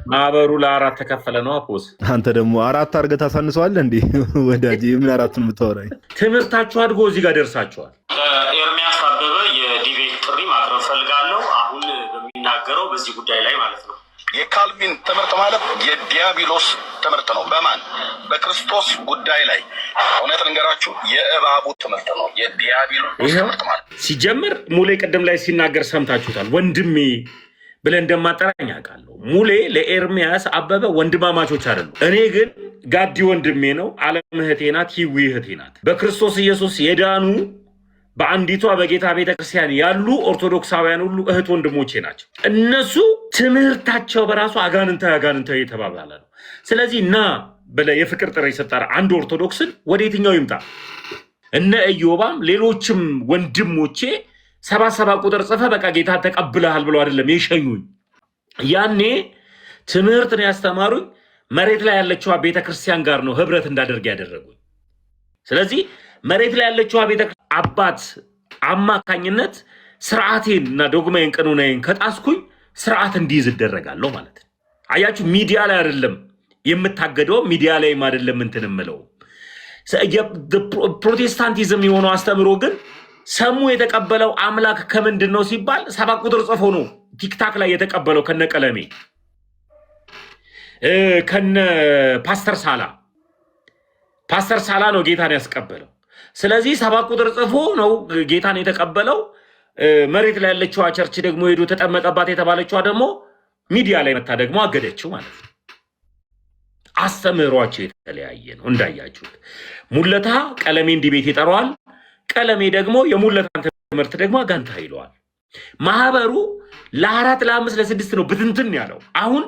ማህበሩ ለአራት ተከፈለ ነው አፖስ። አንተ ደግሞ አራት አድርገህ ታሳንሰዋለህ እንዴ? ወዳጄ ምን አራቱን የምታወራኝ? ትምህርታችሁ አድጎ እዚህ ጋር ደርሳችኋል። ኤርሚያስ አበበ የዲቤት ጥሪ ማቅረብ ፈልጋለሁ። አሁን በሚናገረው በዚህ ጉዳይ ላይ ማለት ነው። የካልቪን ትምህርት ማለት የዲያብሎስ ትምህርት ነው። በማን በክርስቶስ ጉዳይ ላይ እውነት ልንገራችሁ፣ የእባቡ ትምህርት ነው የዲያብሎስ ትምህርት ማለት። ሲጀምር ሙሌ ቅድም ላይ ሲናገር ሰምታችሁታል። ወንድሜ ብለን እንደማጠራኝ አውቃለሁ። ሙሌ ለኤርሚያስ አበበ ወንድማማቾች አይደሉም። እኔ ግን ጋዲ ወንድሜ ነው፣ ዓለም እህቴ ናት፣ ሂዊ እህቴ ናት። በክርስቶስ ኢየሱስ የዳኑ በአንዲቷ በጌታ ቤተክርስቲያን ያሉ ኦርቶዶክሳውያን ሁሉ እህት ወንድሞቼ ናቸው። እነሱ ትምህርታቸው በራሱ አጋንንታዊ የተባባለ ነው። ስለዚህ ና ብለህ የፍቅር ጥሪ የሰጠህ አንድ ኦርቶዶክስን ወደ የትኛው ይምጣ? እነ ኢዮባም ሌሎችም ወንድሞቼ 77 ቁጥር ጽፈ በቃ ጌታ ተቀብለሃል ብለው አይደለም የሸኙኝ። ያኔ ትምህርት ነው ያስተማሩኝ። መሬት ላይ ያለችዋ ቤተክርስቲያን ጋር ነው ህብረት እንዳደርግ ያደረጉኝ። ስለዚህ መሬት ላይ ያለችዋ ቤተክርስቲያን አባት አማካኝነት ስርዓቴን እና ዶግማዬን ቀኖናዬን ከጣስኩኝ ስርዓት እንዲይዝ እደረጋለሁ ማለት ነው። አያችሁ፣ ሚዲያ ላይ አይደለም የምታገደው፣ ሚዲያ ላይም አይደለም እንትን እምለው። ፕሮቴስታንቲዝም የሆነው አስተምሮ ግን ሰሙ የተቀበለው አምላክ ከምንድን ነው ሲባል 7 ቁጥር ጽፎ ነው ቲክታክ ላይ የተቀበለው ከነቀለሜ ከነ ፓስተር ሳላ ነው ጌታን ያስቀበለው። ስለዚህ 7 ቁጥር ጽፎ ነው ጌታን የተቀበለው። መሬት ላይ ያለችዋ ቸርች ደግሞ ሄዶ ተጠመቀባት የተባለችዋ ደግሞ ሚዲያ ላይ መታ ደግሞ አገደችው ማለት ነው። አስተምህሯቸው የተለያየ ነው እንዳያችሁት። ሙለታ ቀለሜ እንዲህ ቤት ይጠራዋል። ቀለሜ ደግሞ የሙለታን ትምህርት ደግሞ አጋንታ ይለዋል። ማህበሩ ለ4 ለ5 ለ6 ነው ብትንትን ያለው። አሁን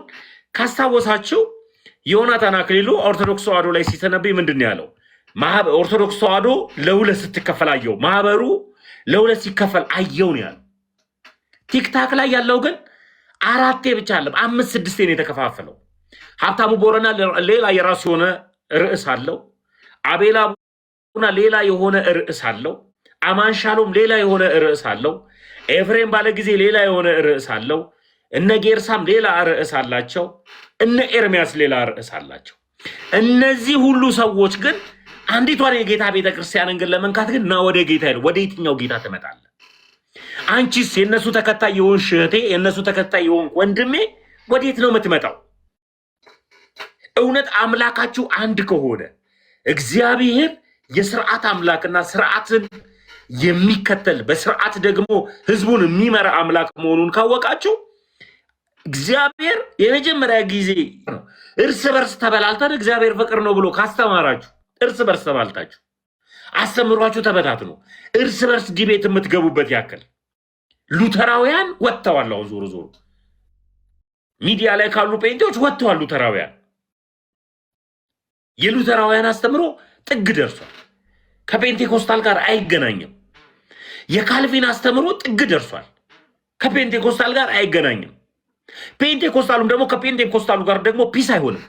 ካስታወሳችሁ ዮናታን አክሊሉ ኦርቶዶክስ ተዋሕዶ ላይ ሲተነብይ ምንድን ያለው? ኦርቶዶክስ ተዋሕዶ ለ2 ስትከፈል አየው፣ ማህበሩ ለ2 ሲከፈል አየው ነው ያለው። ቲክታክ ላይ ያለው ግን 4 ብቻ አለ፣ 5 6 ነው የተከፋፈለው። ሀብታሙ ቦረና ሌላ የራሱ የሆነ ርዕስ አለው። አቤላ ቡና ሌላ የሆነ ርዕስ አለው። አማን ሻሎም ሌላ የሆነ ርዕስ አለው። ኤፍሬም ባለጊዜ ሌላ የሆነ ርዕስ አለው። እነ ጌርሳም ሌላ ርዕስ አላቸው። እነ ኤርሚያስ ሌላ ርዕስ አላቸው። እነዚህ ሁሉ ሰዎች ግን አንዲቷን የጌታ ቤተክርስቲያንን ግን ለመንካት ግን ና ወደ ጌታ ሄዱ። ወደ የትኛው ጌታ ትመጣለህ? አንቺስ የእነሱ ተከታይ የሆንሽ እህቴ፣ የእነሱ ተከታይ የሆንክ ወንድሜ ወዴት ነው የምትመጣው? እውነት አምላካችሁ አንድ ከሆነ እግዚአብሔር የስርዓት አምላክና ስርዓትን የሚከተል በስርዓት ደግሞ ህዝቡን የሚመራ አምላክ መሆኑን ካወቃችሁ እግዚአብሔር የመጀመሪያ ጊዜ እርስ በርስ ተበላልተን እግዚአብሔር ፍቅር ነው ብሎ ካስተማራችሁ እርስ በርስ ተባልታችሁ አስተምሯችሁ ተበታትኑ እርስ በርስ ዲቤት የምትገቡበት ያክል ሉተራውያን ወጥተዋል። አሁን ዞሮ ዞሮ ሚዲያ ላይ ካሉ ጴንጤዎች ወጥተዋል ሉተራውያን። የሉተራውያን አስተምሮ ጥግ ደርሷል። ከፔንቴኮስታል ጋር አይገናኝም። የካልቪን አስተምሮ ጥግ ደርሷል። ከፔንቴኮስታል ጋር አይገናኝም። ፔንቴኮስታሉም ደግሞ ከፔንቴኮስታሉ ጋር ደግሞ ፒስ አይሆንም።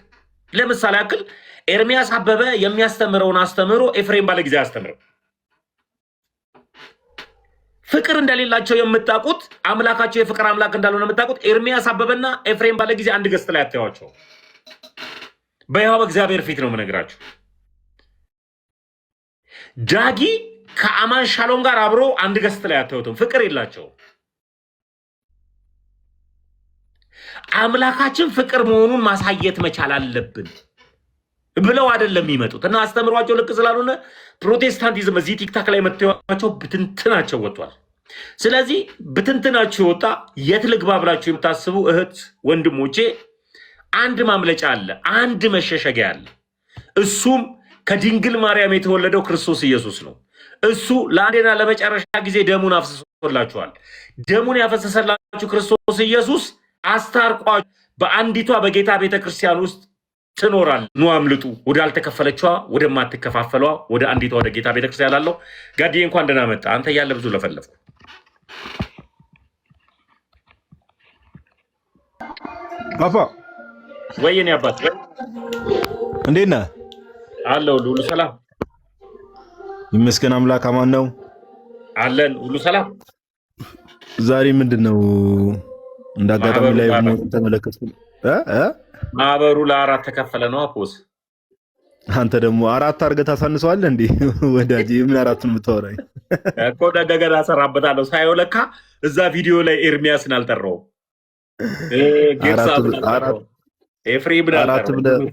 ለምሳሌ ያክል ኤርሚያስ አበበ የሚያስተምረውን አስተምሮ ኤፍሬም ባለጊዜ አስተምረው ፍቅር እንደሌላቸው የምታውቁት አምላካቸው የፍቅር አምላክ እንዳልሆነ የምታውቁት ኤርሚያስ አበበና ኤፍሬም ባለጊዜ አንድ ገስት ላይ አታዩዋቸው። በያው እግዚአብሔር ፊት ነው የምነግራችሁ። ዳጊ ከአማን ሻሎም ጋር አብሮ አንድ ገስት ላይ አታዩትም። ፍቅር የላቸውም። አምላካችን ፍቅር መሆኑን ማሳየት መቻል አለብን ብለው አይደለም የሚመጡት እና አስተምሯቸው ልክ ስላልሆነ ፕሮቴስታንቲዝም እዚህ ቲክታክ ላይ መጥተዋቸው ብትንትናቸው ወጥቷል። ስለዚህ ብትንትናቸው ወጣ የት ልግባ ብላችሁ የምታስቡ እህት ወንድሞቼ አንድ ማምለጫ አለ፣ አንድ መሸሸጊያ አለ። እሱም ከድንግል ማርያም የተወለደው ክርስቶስ ኢየሱስ ነው። እሱ ለአንዴና ለመጨረሻ ጊዜ ደሙን አፍስሶላችኋል። ደሙን ያፈሰሰላችሁ ክርስቶስ ኢየሱስ አስታርቋችሁ በአንዲቷ በጌታ ቤተክርስቲያን ውስጥ ትኖራል። ኑ አምልጡ ወዳልተከፈለችዋ ወደማትከፋፈሏ ወደ አንዲቷ ወደ ጌታ ቤተክርስቲያን ላለው ጋዲዬ እንኳን ደህና መጣ። አንተ ያለ ብዙ ለፈለፍኩ አባ ወይኔ አባት እንዴት ነህ? አለው ሁሉ ሰላም ይመስገን አምላክ አማን ነው አለን። ሁሉ ሰላም። ዛሬ ምንድነው እንዳጋጣሚ ላይ ተመለከትኩ። ማህበሩ ለአራት ተከፈለ ነው አፖስ። አንተ ደግሞ አራት አድርገህ ታሳንሰዋለህ እንዴ ወዳጄ? ምን አራቱን የምታወራኝ እኮ እንደገና እሰራበታለሁ። ሳየው ለካ እዛ ቪዲዮ ላይ ኤርሚያስን አልጠራውም፣ ኤፍሬምን አልጠራውም።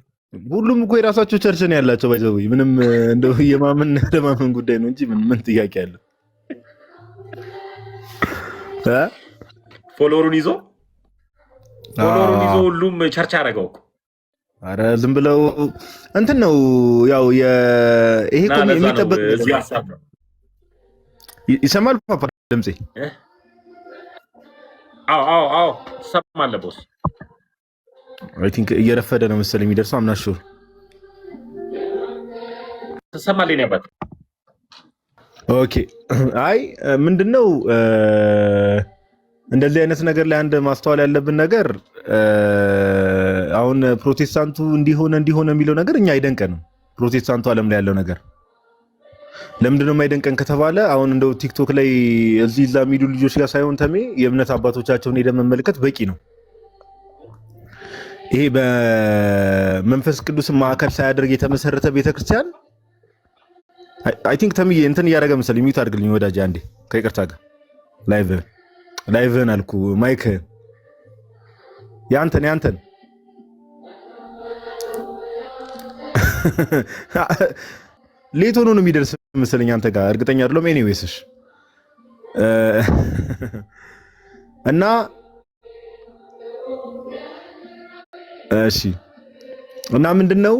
ሁሉም እኮ የራሳቸው ቸርች ነው ያላቸው። ባይዘው ምንም እንደው የማመን ለማመን ጉዳይ ነው እንጂ ምን ጥያቄ አለው? ፎሎሩን ይዞ ሁሉም ቸርች አደረገው እኮ። አረ ዝም ብለው እንትን ነው ያው ይሄ እኮ የሚጠበቅ ይሰማል። ፓፓ ድምጼ? አዎ ትሰማለህ ቦስ? አይ ቲንክ እየረፈደ ነው መሰለኝ የሚደርሰው። አምናሹ ትሰማለህ ነበር? ኦኬ። አይ ምንድነው እንደዚህ አይነት ነገር ላይ አንድ ማስተዋል ያለብን ነገር አሁን ፕሮቴስታንቱ እንዲሆነ የሚለው ነገር እኛ አይደንቀንም። ፕሮቴስታንቱ ዓለም ላይ ያለው ነገር ለምንድነው የማይደንቀን ከተባለ አሁን እንደው ቲክቶክ ላይ እዚህ እዛ የሚሉ ልጆች ጋር ሳይሆን ተሜ የእምነት አባቶቻቸውን ሄደን መመልከት በቂ ነው። ይሄ በመንፈስ ቅዱስ ማዕከል ሳያደርግ የተመሰረተ ቤተክርስቲያን አይ ቲንክ ተሜ እንትን እያደረገ መሰለኝ። ሚዩት አድርግልኝ ወዳጅ አንዴ ከይቅርታ ጋር ላይቭን አልኩ ማይክ ያንተን ሌት ሆኖ ነው የሚደርስ መሰለኝ አንተ ጋር እርግጠኛ አይደለም። ኤኒዌይስሽ እና እሺ እና ምንድነው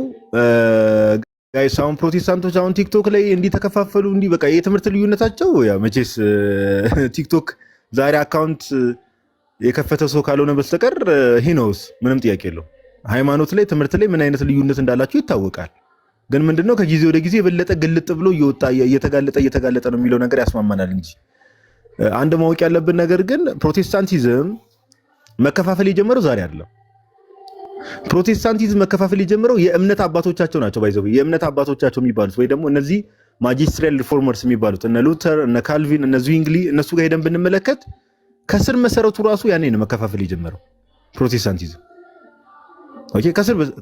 ጋይስ አሁን ፕሮቴስታንቶች አሁን ቲክቶክ ላይ እንዲህ ተከፋፈሉ፣ እንዲህ በቃ የትምህርት ልዩነታቸው ያ መቼስ ቲክቶክ ዛሬ አካውንት የከፈተ ሰው ካልሆነ በስተቀር ሂኖስ ምንም ጥያቄ የለው። ሃይማኖት ላይ ትምህርት ላይ ምን አይነት ልዩነት እንዳላቸው ይታወቃል። ግን ምንድነው ከጊዜ ወደ ጊዜ የበለጠ ግልጥ ብሎ እየወጣ እየተጋለጠ ነው የሚለው ነገር ያስማማናል እንጂ አንድ ማወቅ ያለብን ነገር ግን ፕሮቴስታንቲዝም መከፋፈል የጀመረው ዛሬ አይደለም። ፕሮቴስታንቲዝም መከፋፈል የጀመረው የእምነት አባቶቻቸው ናቸው። ባይዘው የእምነት አባቶቻቸው የሚባሉት ወይ ደግሞ እነዚህ ማጂስትሪያል ሪፎርመርስ የሚባሉት እነ ሉተር፣ እነ ካልቪን፣ እነ ዙዊንግሊ እነሱ ጋር ሄደን ብንመለከት ከስር መሰረቱ ራሱ ያኔ ነው መከፋፈል የጀመረው ፕሮቴስታንቲዝም። ኦኬ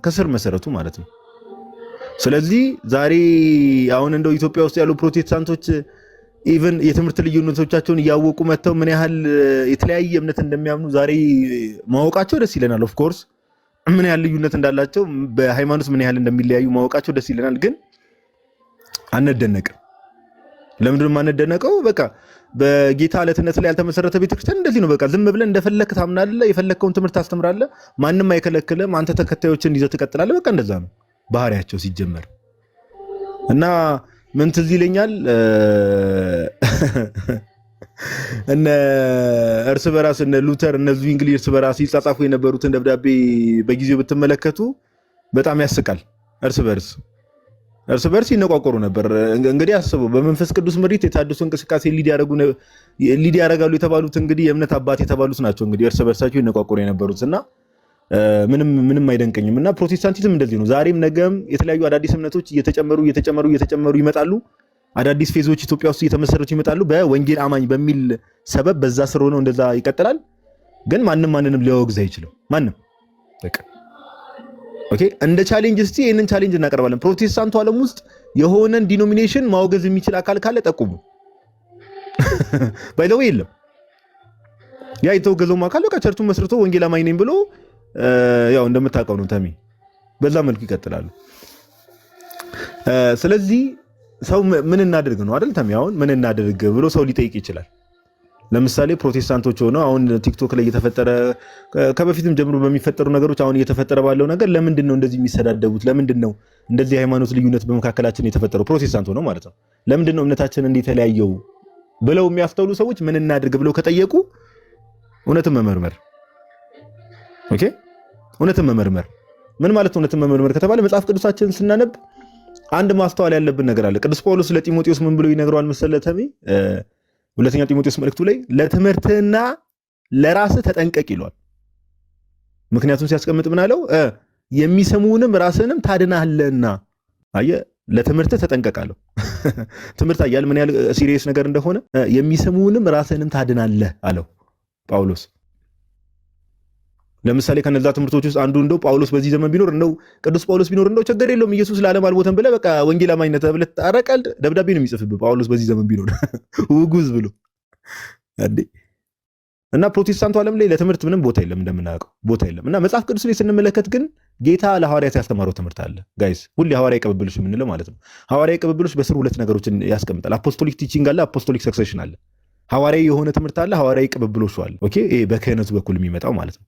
ከስር መሰረቱ ማለት ነው። ስለዚህ ዛሬ አሁን እንደው ኢትዮጵያ ውስጥ ያሉ ፕሮቴስታንቶች ኢቭን የትምህርት ልዩነቶቻቸውን እያወቁ መጥተው ምን ያህል የተለያየ እምነት እንደሚያምኑ ዛሬ ማወቃቸው ደስ ይለናል። ኦፍ ኮርስ ምን ያህል ልዩነት እንዳላቸው በሃይማኖት ምን ያህል እንደሚለያዩ ማወቃቸው ደስ ይለናል። ግን አንደነቅም። ለምንድነው የማንደነቀው? በቃ በጌታ ዕለትነት ላይ ያልተመሰረተ ቤተክርስቲያን እንደዚህ ነው። በቃ ዝም ብለን እንደፈለክ ታምናለህ፣ የፈለከውን ትምህርት ታስተምራለህ፣ ማንም አይከለክልም፣ አንተ ተከታዮችን ይዘህ ትቀጥላለህ። በቃ እንደዛ ነው ባህሪያቸው ሲጀመር። እና ምን ትዝ ይለኛል እነ እርስ በራስ እነ ሉተር እነ ዙዊንግሊ እርስ በራስ ይጻጻፉ የነበሩትን ደብዳቤ በጊዜው ብትመለከቱ በጣም ያስቃል። እርስ በርስ ይነቋቆሩ ነበር። እንግዲህ አስበው በመንፈስ ቅዱስ ምሪት የታደሱ እንቅስቃሴ ሊድ ያደርጋሉ የተባሉት እንግዲህ የእምነት አባት የተባሉት ናቸው። እንግዲህ እርስ በርሳቸው ይነቋቆሩ የነበሩት እና ምንም አይደንቀኝም። እና ፕሮቴስታንቲዝም እንደዚህ ነው። ዛሬም ነገም የተለያዩ አዳዲስ እምነቶች እየተጨመሩ ይመጣሉ። አዳዲስ ፌዞች ኢትዮጵያ ውስጥ እየተመሰረቱ ይመጣሉ። በወንጌል አማኝ በሚል ሰበብ በዛ ስር ሆነው እንደዛ ይቀጥላል። ግን ማንንም ሊያወግዝ አይችልም። ማንም በቃ ኦኬ። እንደ ቻሌንጅ እስቲ ይሄንን ቻሌንጅ እናቀርባለን። ፕሮቴስታንቱ ዓለም ውስጥ የሆነን ዲኖሚኔሽን ማወገዝ የሚችል አካል ካለ ጠቁሙ። ባይ ዘ ዌይ የለም። ያ የተወገዘው አካል በቃ ቸርቹን መስርቶ ወንጌል አማኝ ነኝ ብሎ ያው እንደምታውቀው ነው ተሚ፣ በዛ መልኩ ይቀጥላሉ። ስለዚህ ሰው ምን እናድርግ ነው አይደል ተሚ? አሁን ምን እናድርግ ብሎ ሰው ሊጠይቅ ይችላል። ለምሳሌ ፕሮቴስታንቶች ሆነው አሁን ቲክቶክ ላይ እየተፈጠረ ከበፊትም ጀምሮ በሚፈጠሩ ነገሮች አሁን እየተፈጠረ ባለው ነገር ለምንድን ነው እንደዚህ የሚሰዳደቡት? ለምንድን ነው እንደዚህ ሃይማኖት ልዩነት በመካከላችን የተፈጠረው? ፕሮቴስታንት ሆነው ማለት ነው። ለምንድን ነው እምነታችን እንደተለያየው ብለው የሚያስተውሉ ሰዎች ምን እናድርግ ብለው ከጠየቁ እውነትን መመርመር። ኦኬ፣ እውነትን መመርመር ምን ማለት ነው? እውነትን መመርመር ከተባለ መጽሐፍ ቅዱሳችንን ስናነብ አንድ ማስተዋል ያለብን ነገር አለ። ቅዱስ ጳውሎስ ለጢሞቴዎስ ምን ብሎ ይነግረዋል መሰለህ ተሚ? ሁለተኛ ጢሞቴዎስ መልእክቱ ላይ ለትምህርትህና ለራስህ ተጠንቀቅ ይሏል። ምክንያቱም ሲያስቀምጥ ምን አለው? የሚሰሙንም ራስህንም ታድናለህና። አየህ፣ ለትምህርትህ ተጠንቀቃለሁ። ትምህርት አያል ምን ያህል ሲሪየስ ነገር እንደሆነ የሚሰሙንም ራስህንም ታድናለህ አለው ጳውሎስ። ለምሳሌ ከነዛ ትምህርቶች ውስጥ አንዱ እንደው ጳውሎስ በዚህ ዘመን ቢኖር እንደው ቅዱስ ጳውሎስ ቢኖር እንደው ችግር የለውም ኢየሱስ ለዓለም አልሞተም ብለህ በቃ ወንጌል አማኝነት ብለህ ታረቀል ደብዳቤ ነው የሚጽፍብህ ጳውሎስ በዚህ ዘመን ቢኖር ውጉዝ ብሎ እንዴ። እና ፕሮቴስታንቱ ዓለም ላይ ለትምህርት ምንም ቦታ የለም እንደምናውቀው ቦታ የለም። እና መጽሐፍ ቅዱስ ላይ ስንመለከት ግን ጌታ ለሐዋርያት ያስተማረው ትምህርት አለ ጋይስ። ሁሌ ሐዋርያዊ ቅብብሎች የምንለው ማለት ነው። ሐዋርያዊ ቅብብሎች በስሩ ሁለት ነገሮችን ያስቀምጣል። አፖስቶሊክ ቲቺንግ አለ፣ አፖስቶሊክ ሰክሴሽን አለ። ሐዋርያዊ የሆነ ትምህርት አለ፣ ሐዋርያዊ ቅብብሎች አለ። ኦኬ፣ ይሄ በክህነቱ በኩል የሚመጣው ማለት ነው።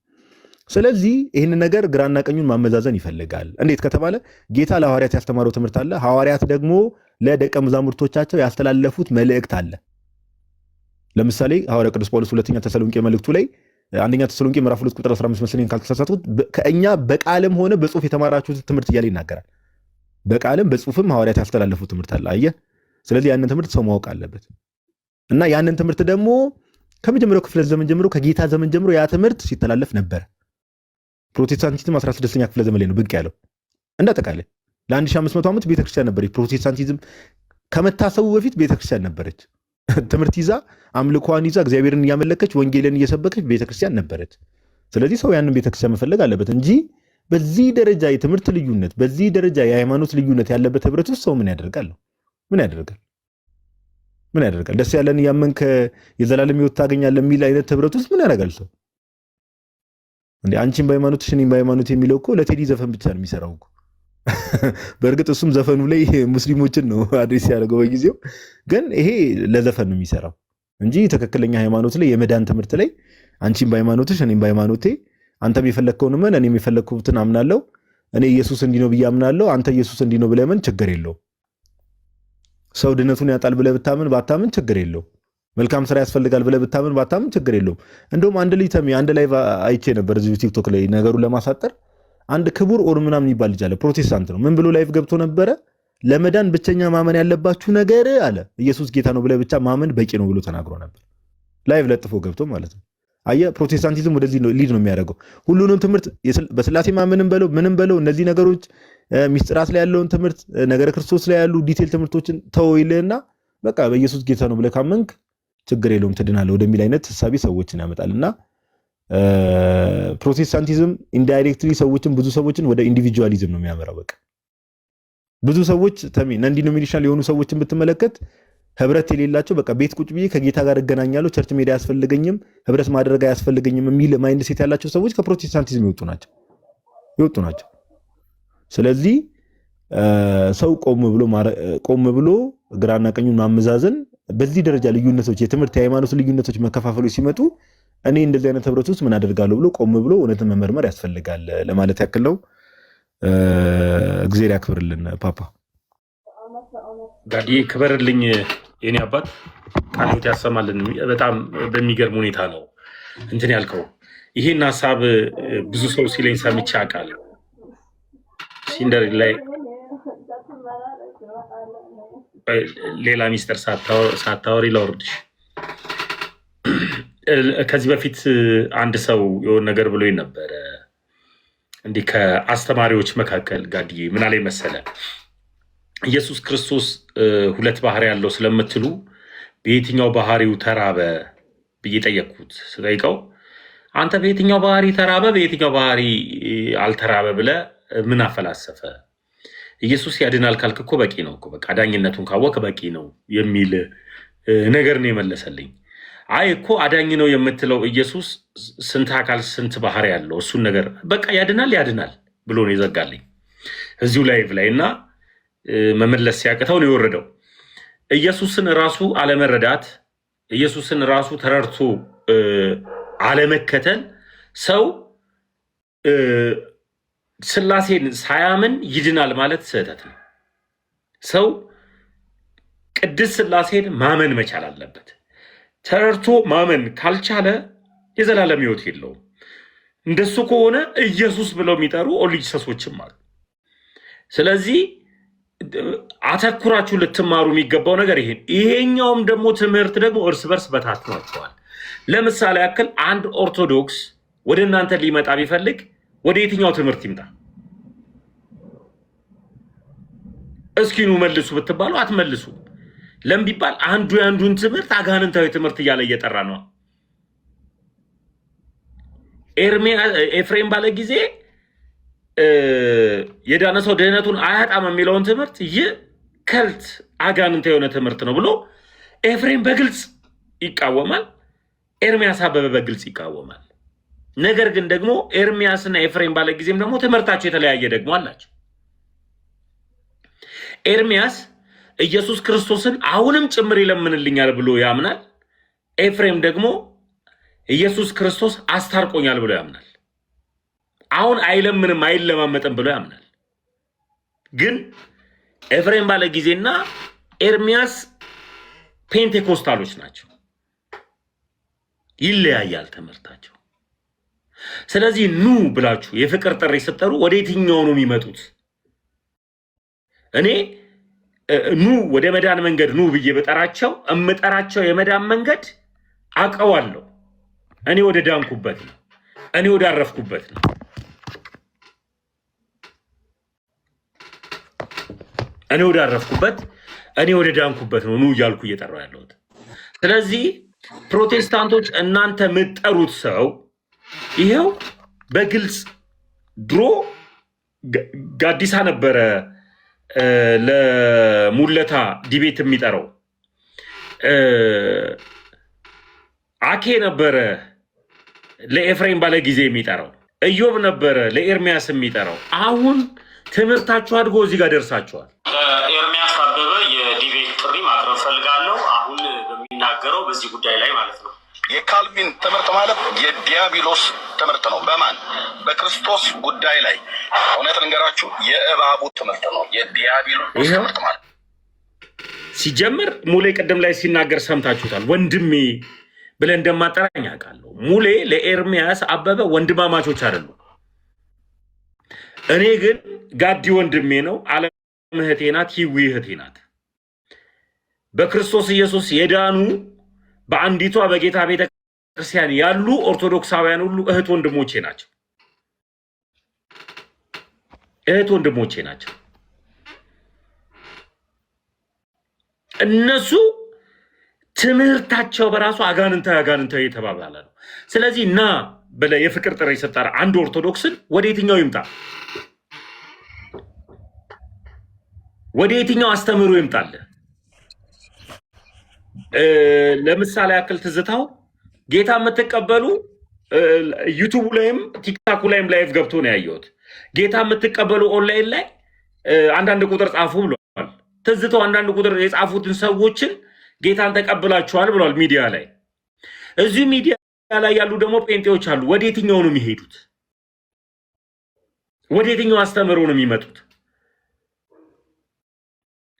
ስለዚህ ይህን ነገር ግራና ቀኙን ማመዛዘን ይፈልጋል። እንዴት ከተባለ ጌታ ለሐዋርያት ያስተማረው ትምህርት አለ፣ ሐዋርያት ደግሞ ለደቀ መዛሙርቶቻቸው ያስተላለፉት መልእክት አለ። ለምሳሌ ሐዋርያ ቅዱስ ጳውሎስ ሁለተኛ ተሰሎንቄ መልእክቱ ላይ አንደኛ ተሰሎንቄ ምዕራፍ 2 ቁጥር 15 መስለኝ ካልተሳሳትኩት ከእኛ በቃልም ሆነ በጽሁፍ የተማራችሁት ትምህርት እያለ ይናገራል። በቃልም በጽሁፍም ሐዋርያት ያስተላለፉት ትምህርት አለ። አየህ፣ ስለዚህ ያንን ትምህርት ሰው ማወቅ አለበት። እና ያንን ትምህርት ደግሞ ከመጀመሪያው ክፍለ ዘመን ጀምሮ ከጌታ ዘመን ጀምሮ ያ ትምህርት ሲተላለፍ ነበር። ፕሮቴስታንቲዝም 16ኛ ክፍለ ዘመን ላይ ነው ብቅ ያለው። እንዳጠቃላይ ለ1500 ዓመት ቤተክርስቲያን ነበረች። ፕሮቴስታንቲዝም ከመታሰቡ በፊት ቤተክርስቲያን ነበረች። ትምህርት ይዛ አምልኮዋን ይዛ እግዚአብሔርን እያመለከች ወንጌልን እየሰበከች ቤተክርስቲያን ነበረች። ስለዚህ ሰው ያንን ቤተክርስቲያን መፈለግ አለበት እንጂ በዚህ ደረጃ የትምህርት ልዩነት፣ በዚህ ደረጃ የሃይማኖት ልዩነት ያለበት ህብረት ውስጥ ሰው ምን ያደርጋል? ምን ያደርጋል? ምን ያደርጋል? ደስ ያለን ያመንከ የዘላለም ሕይወት ታገኛለህ የሚል አይነት ህብረት ውስጥ ምን ያደርጋል ሰው? እንዴ አንቺን በሃይማኖትሽ እኔም በሃይማኖት የሚለው እኮ ለቴዲ ዘፈን ብቻ ነው የሚሰራው እኮ። በእርግጥ እሱም ዘፈኑ ላይ ሙስሊሞችን ነው አድሬስ ያደርገው በጊዜው፣ ግን ይሄ ለዘፈን ነው የሚሰራው እንጂ ትክክለኛ ሃይማኖት ላይ የመዳን ትምህርት ላይ አንቺን በሃይማኖትሽ እኔም በሃይማኖቴ፣ አንተም የፈለግከውን እመን እኔም የፈለግኩትን አምናለሁ፣ እኔ ኢየሱስ እንዲህ ነው ብዬ አምናለሁ፣ አንተ ኢየሱስ እንዲህ ነው ብለህ እመን፣ ችግር የለውም። ሰው ድነቱን ያጣል ብለህ ብታምን ባታምን ችግር የለውም። መልካም ስራ ያስፈልጋል ብለህ ብታምን ባታምን ችግር የለውም። እንደውም አንድ ልጅ አንድ ላይ አይቼ ነበር እዚህ ቲክቶክ ላይ ነገሩን ለማሳጠር አንድ ክቡር ኦር ምናምን የሚባል ልጅ አለ፣ ፕሮቴስታንት ነው። ምን ብሎ ላይቭ ገብቶ ነበረ? ለመዳን ብቸኛ ማመን ያለባችሁ ነገር አለ ኢየሱስ ጌታ ነው ብለህ ብቻ ማመን በቂ ነው ብሎ ተናግሮ ነበር። ላይቭ ለጥፎ ገብቶ ማለት ነው። አየህ፣ ፕሮቴስታንቲዝም ወደዚህ ሊድ ነው የሚያደርገው። ሁሉንም ትምህርት በስላሴ ማመንም በለው ምንም በለው እነዚህ ነገሮች ሚስጥራት ላይ ያለውን ትምህርት ነገረ ክርስቶስ ላይ ያሉ ዲቴል ትምህርቶችን ተወይልና በቃ በኢየሱስ ጌታ ነው ብለህ ካመንክ ችግር የለውም ትድናለህ ወደሚል አይነት ሐሳቢ ሰዎችን ያመጣልና ፕሮቴስታንቲዝም ኢንዳይሬክትሊ ሰዎችን ብዙ ሰዎችን ወደ ኢንዲቪጁዋሊዝም ነው የሚያመራው። በቃ ብዙ ሰዎች ነን ዲኖሚኔሽናል የሆኑ ሰዎችን ብትመለከት ህብረት የሌላቸው በቃ ቤት ቁጭ ብዬ ከጌታ ጋር እገናኛለሁ፣ ቸርች ሜዳ አያስፈልገኝም፣ ህብረት ማድረግ አያስፈልገኝም የሚል ማይንድ ሴት ያላቸው ሰዎች ከፕሮቴስታንቲዝም ይወጡ ናቸው። ስለዚህ ሰው ቆም ብሎ ግራና ቀኙን ማመዛዘን በዚህ ደረጃ ልዩነቶች፣ የትምህርት የሃይማኖት ልዩነቶች መከፋፈሎች ሲመጡ እኔ እንደዚህ አይነት ህብረት ውስጥ ምን አደርጋለሁ ብሎ ቆም ብሎ እውነትን መመርመር ያስፈልጋል ለማለት ያክል ነው። እግዚአብሔር ያክብርልን። ፓፓ ጋዲ ክበርልኝ የኔ አባት፣ ቃልት ያሰማልን። በጣም በሚገርም ሁኔታ ነው እንትን ያልከው። ይሄን ሐሳብ ብዙ ሰው ሲለኝ ሰምቼ አውቃለሁ። ሲንደር ላይ ሌላ ሚስጥር ሳታወሪ ላውርድሽ። ከዚህ በፊት አንድ ሰው የሆነ ነገር ብሎኝ ነበረ። እንዲህ ከአስተማሪዎች መካከል ጋድዬ ምን አለኝ መሰለ፣ ኢየሱስ ክርስቶስ ሁለት ባህሪ ያለው ስለምትሉ በየትኛው ባህሪው ተራበ ብዬ ጠየቅኩት። ስጠይቀው አንተ በየትኛው ባህሪ ተራበ በየትኛው ባህሪ አልተራበ ብለህ ምን አፈላሰፈ? ኢየሱስ ያድናል ካልክ እኮ በቂ ነው እኮ፣ በቃ አዳኝነቱን ካወቅ በቂ ነው የሚል ነገር ነው የመለሰልኝ። አይ እኮ አዳኝ ነው የምትለው ኢየሱስ ስንት አካል ስንት ባህሪ ያለው እሱን ነገር በቃ ያድናል ብሎ ነው የዘጋልኝ እዚሁ ላይቭ ላይ። እና መመለስ ሲያቅተው ነው የወረደው። ኢየሱስን ራሱ አለመረዳት፣ ኢየሱስን ራሱ ተረድቶ አለመከተል ሰው ስላሴን ሳያምን ይድናል ማለት ስህተት ነው። ሰው ቅድስት ስላሴን ማመን መቻል አለበት። ተረድቶ ማመን ካልቻለ የዘላለም ሕይወት የለውም። እንደሱ ከሆነ ኢየሱስ ብለው የሚጠሩ ኦሊጂሰሶችም አሉ። ስለዚህ አተኩራችሁ ልትማሩ የሚገባው ነገር ይሄኛውም ደግሞ ትምህርት ደግሞ እርስ በርስ በታትኗቸዋል። ለምሳሌ ያክል አንድ ኦርቶዶክስ ወደ እናንተ ሊመጣ ቢፈልግ ወደ የትኛው ትምህርት ይምጣ? እስኪኑ መልሱ ብትባሉ አትመልሱ። ለምን ቢባል አንዱ ያንዱን ትምህርት አጋንንታዊ ትምህርት እያለ እየጠራ ነው። ኤፍሬም ባለ ጊዜ የዳነ ሰው ድህነቱን አያጣም የሚለውን ትምህርት ይህ ከልት አጋንንት የሆነ ትምህርት ነው ብሎ ኤፍሬም በግልጽ ይቃወማል። ኤርሚያስ አበበ በግልጽ ይቃወማል። ነገር ግን ደግሞ ኤርሚያስና ኤፍሬም ባለ ጊዜም ደግሞ ትምህርታቸው የተለያየ ደግሞ አላቸው። ኤርሚያስ ኢየሱስ ክርስቶስን አሁንም ጭምር ይለምንልኛል ብሎ ያምናል። ኤፍሬም ደግሞ ኢየሱስ ክርስቶስ አስታርቆኛል ብሎ ያምናል። አሁን አይለምንም አይለማመጥም ብሎ ያምናል። ግን ኤፍሬም ባለ ጊዜና ኤርሚያስ ፔንቴኮስታሎች ናቸው። ይለያያል ትምህርታቸው። ስለዚህ ኑ ብላችሁ የፍቅር ጥሪ ስትጠሩ ወደ የትኛው ነው የሚመጡት? እኔ ኑ ወደ መዳን መንገድ ኑ ብዬ በጠራቸው እምጠራቸው የመዳን መንገድ አውቀዋለሁ። እኔ ወደ ዳንኩበት ነው። እኔ ወደ አረፍኩበት ነው። እኔ ወደ አረፍኩበት እኔ ወደ ዳንኩበት ነው ኑ እያልኩ እየጠራው ያለሁት። ስለዚህ ፕሮቴስታንቶች እናንተ የምትጠሩት ሰው ይሄው በግልጽ ድሮ ጋዲሳ ነበረ ለሙለታ ዲቤት የሚጠራው፣ አኬ ነበረ ለኤፍሬም ባለ ጊዜ የሚጠራው፣ ኢዮብ ነበረ ለኤርሚያስ የሚጠራው። አሁን ትምህርታችሁ አድጎ እዚህ ጋር ደርሳችኋል። ኤርሚያስ አበበ የዲቤት ጥሪ ማቅረብ ፈልጋለሁ አሁን በሚናገረው በዚህ ጉዳይ ላይ ማለት ነው። የካልቪን ትምህርት ማለት የዲያብሎስ ትምህርት ነው። በማን በክርስቶስ ጉዳይ ላይ እውነት ልንገራችሁ፣ የእባቡ ትምህርት ነው የዲያብሎስ ትምህርት ማለት። ሲጀምር ሙሌ ቅድም ላይ ሲናገር ሰምታችሁታል። ወንድሜ ብለህ እንደማጠራኝ አውቃለሁ። ሙሌ ለኤርሚያስ አበበ ወንድማማቾች አይደሉም። እኔ ግን ጋዲ ወንድሜ ነው፣ ዓለም እህቴ ናት፣ ሂዊ እህቴ ናት። በክርስቶስ ኢየሱስ የዳኑ በአንዲቷ በጌታ ቤተ ክርስቲያን ያሉ ኦርቶዶክሳውያን ሁሉ እህት ወንድሞቼ ናቸው። እህት ወንድሞቼ ናቸው። እነሱ ትምህርታቸው በራሱ አጋንንታዊ የተባባለ ነው። ስለዚህ ና ብለህ የፍቅር ጥሪ የሰጠረ አንድ ኦርቶዶክስን ወደ የትኛው ይምጣ? ወደ የትኛው አስተምሮ ይምጣል? ለምሳሌ ያክል ትዝታው ጌታ የምትቀበሉ ዩቱቡ ላይም ቲክታኩ ላይም ላይቭ ገብቶ ነው ያየሁት። ጌታ የምትቀበሉ ኦንላይን ላይ አንዳንድ ቁጥር ጻፉ ብሏል። ትዝታው አንዳንድ ቁጥር የጻፉትን ሰዎችን ጌታን ተቀብላችኋል ብሏል ሚዲያ ላይ። እዚህ ሚዲያ ላይ ያሉ ደግሞ ጴንጤዎች አሉ። ወደ የትኛው ነው የሚሄዱት? ወደ የትኛው አስተምሮ ነው የሚመጡት?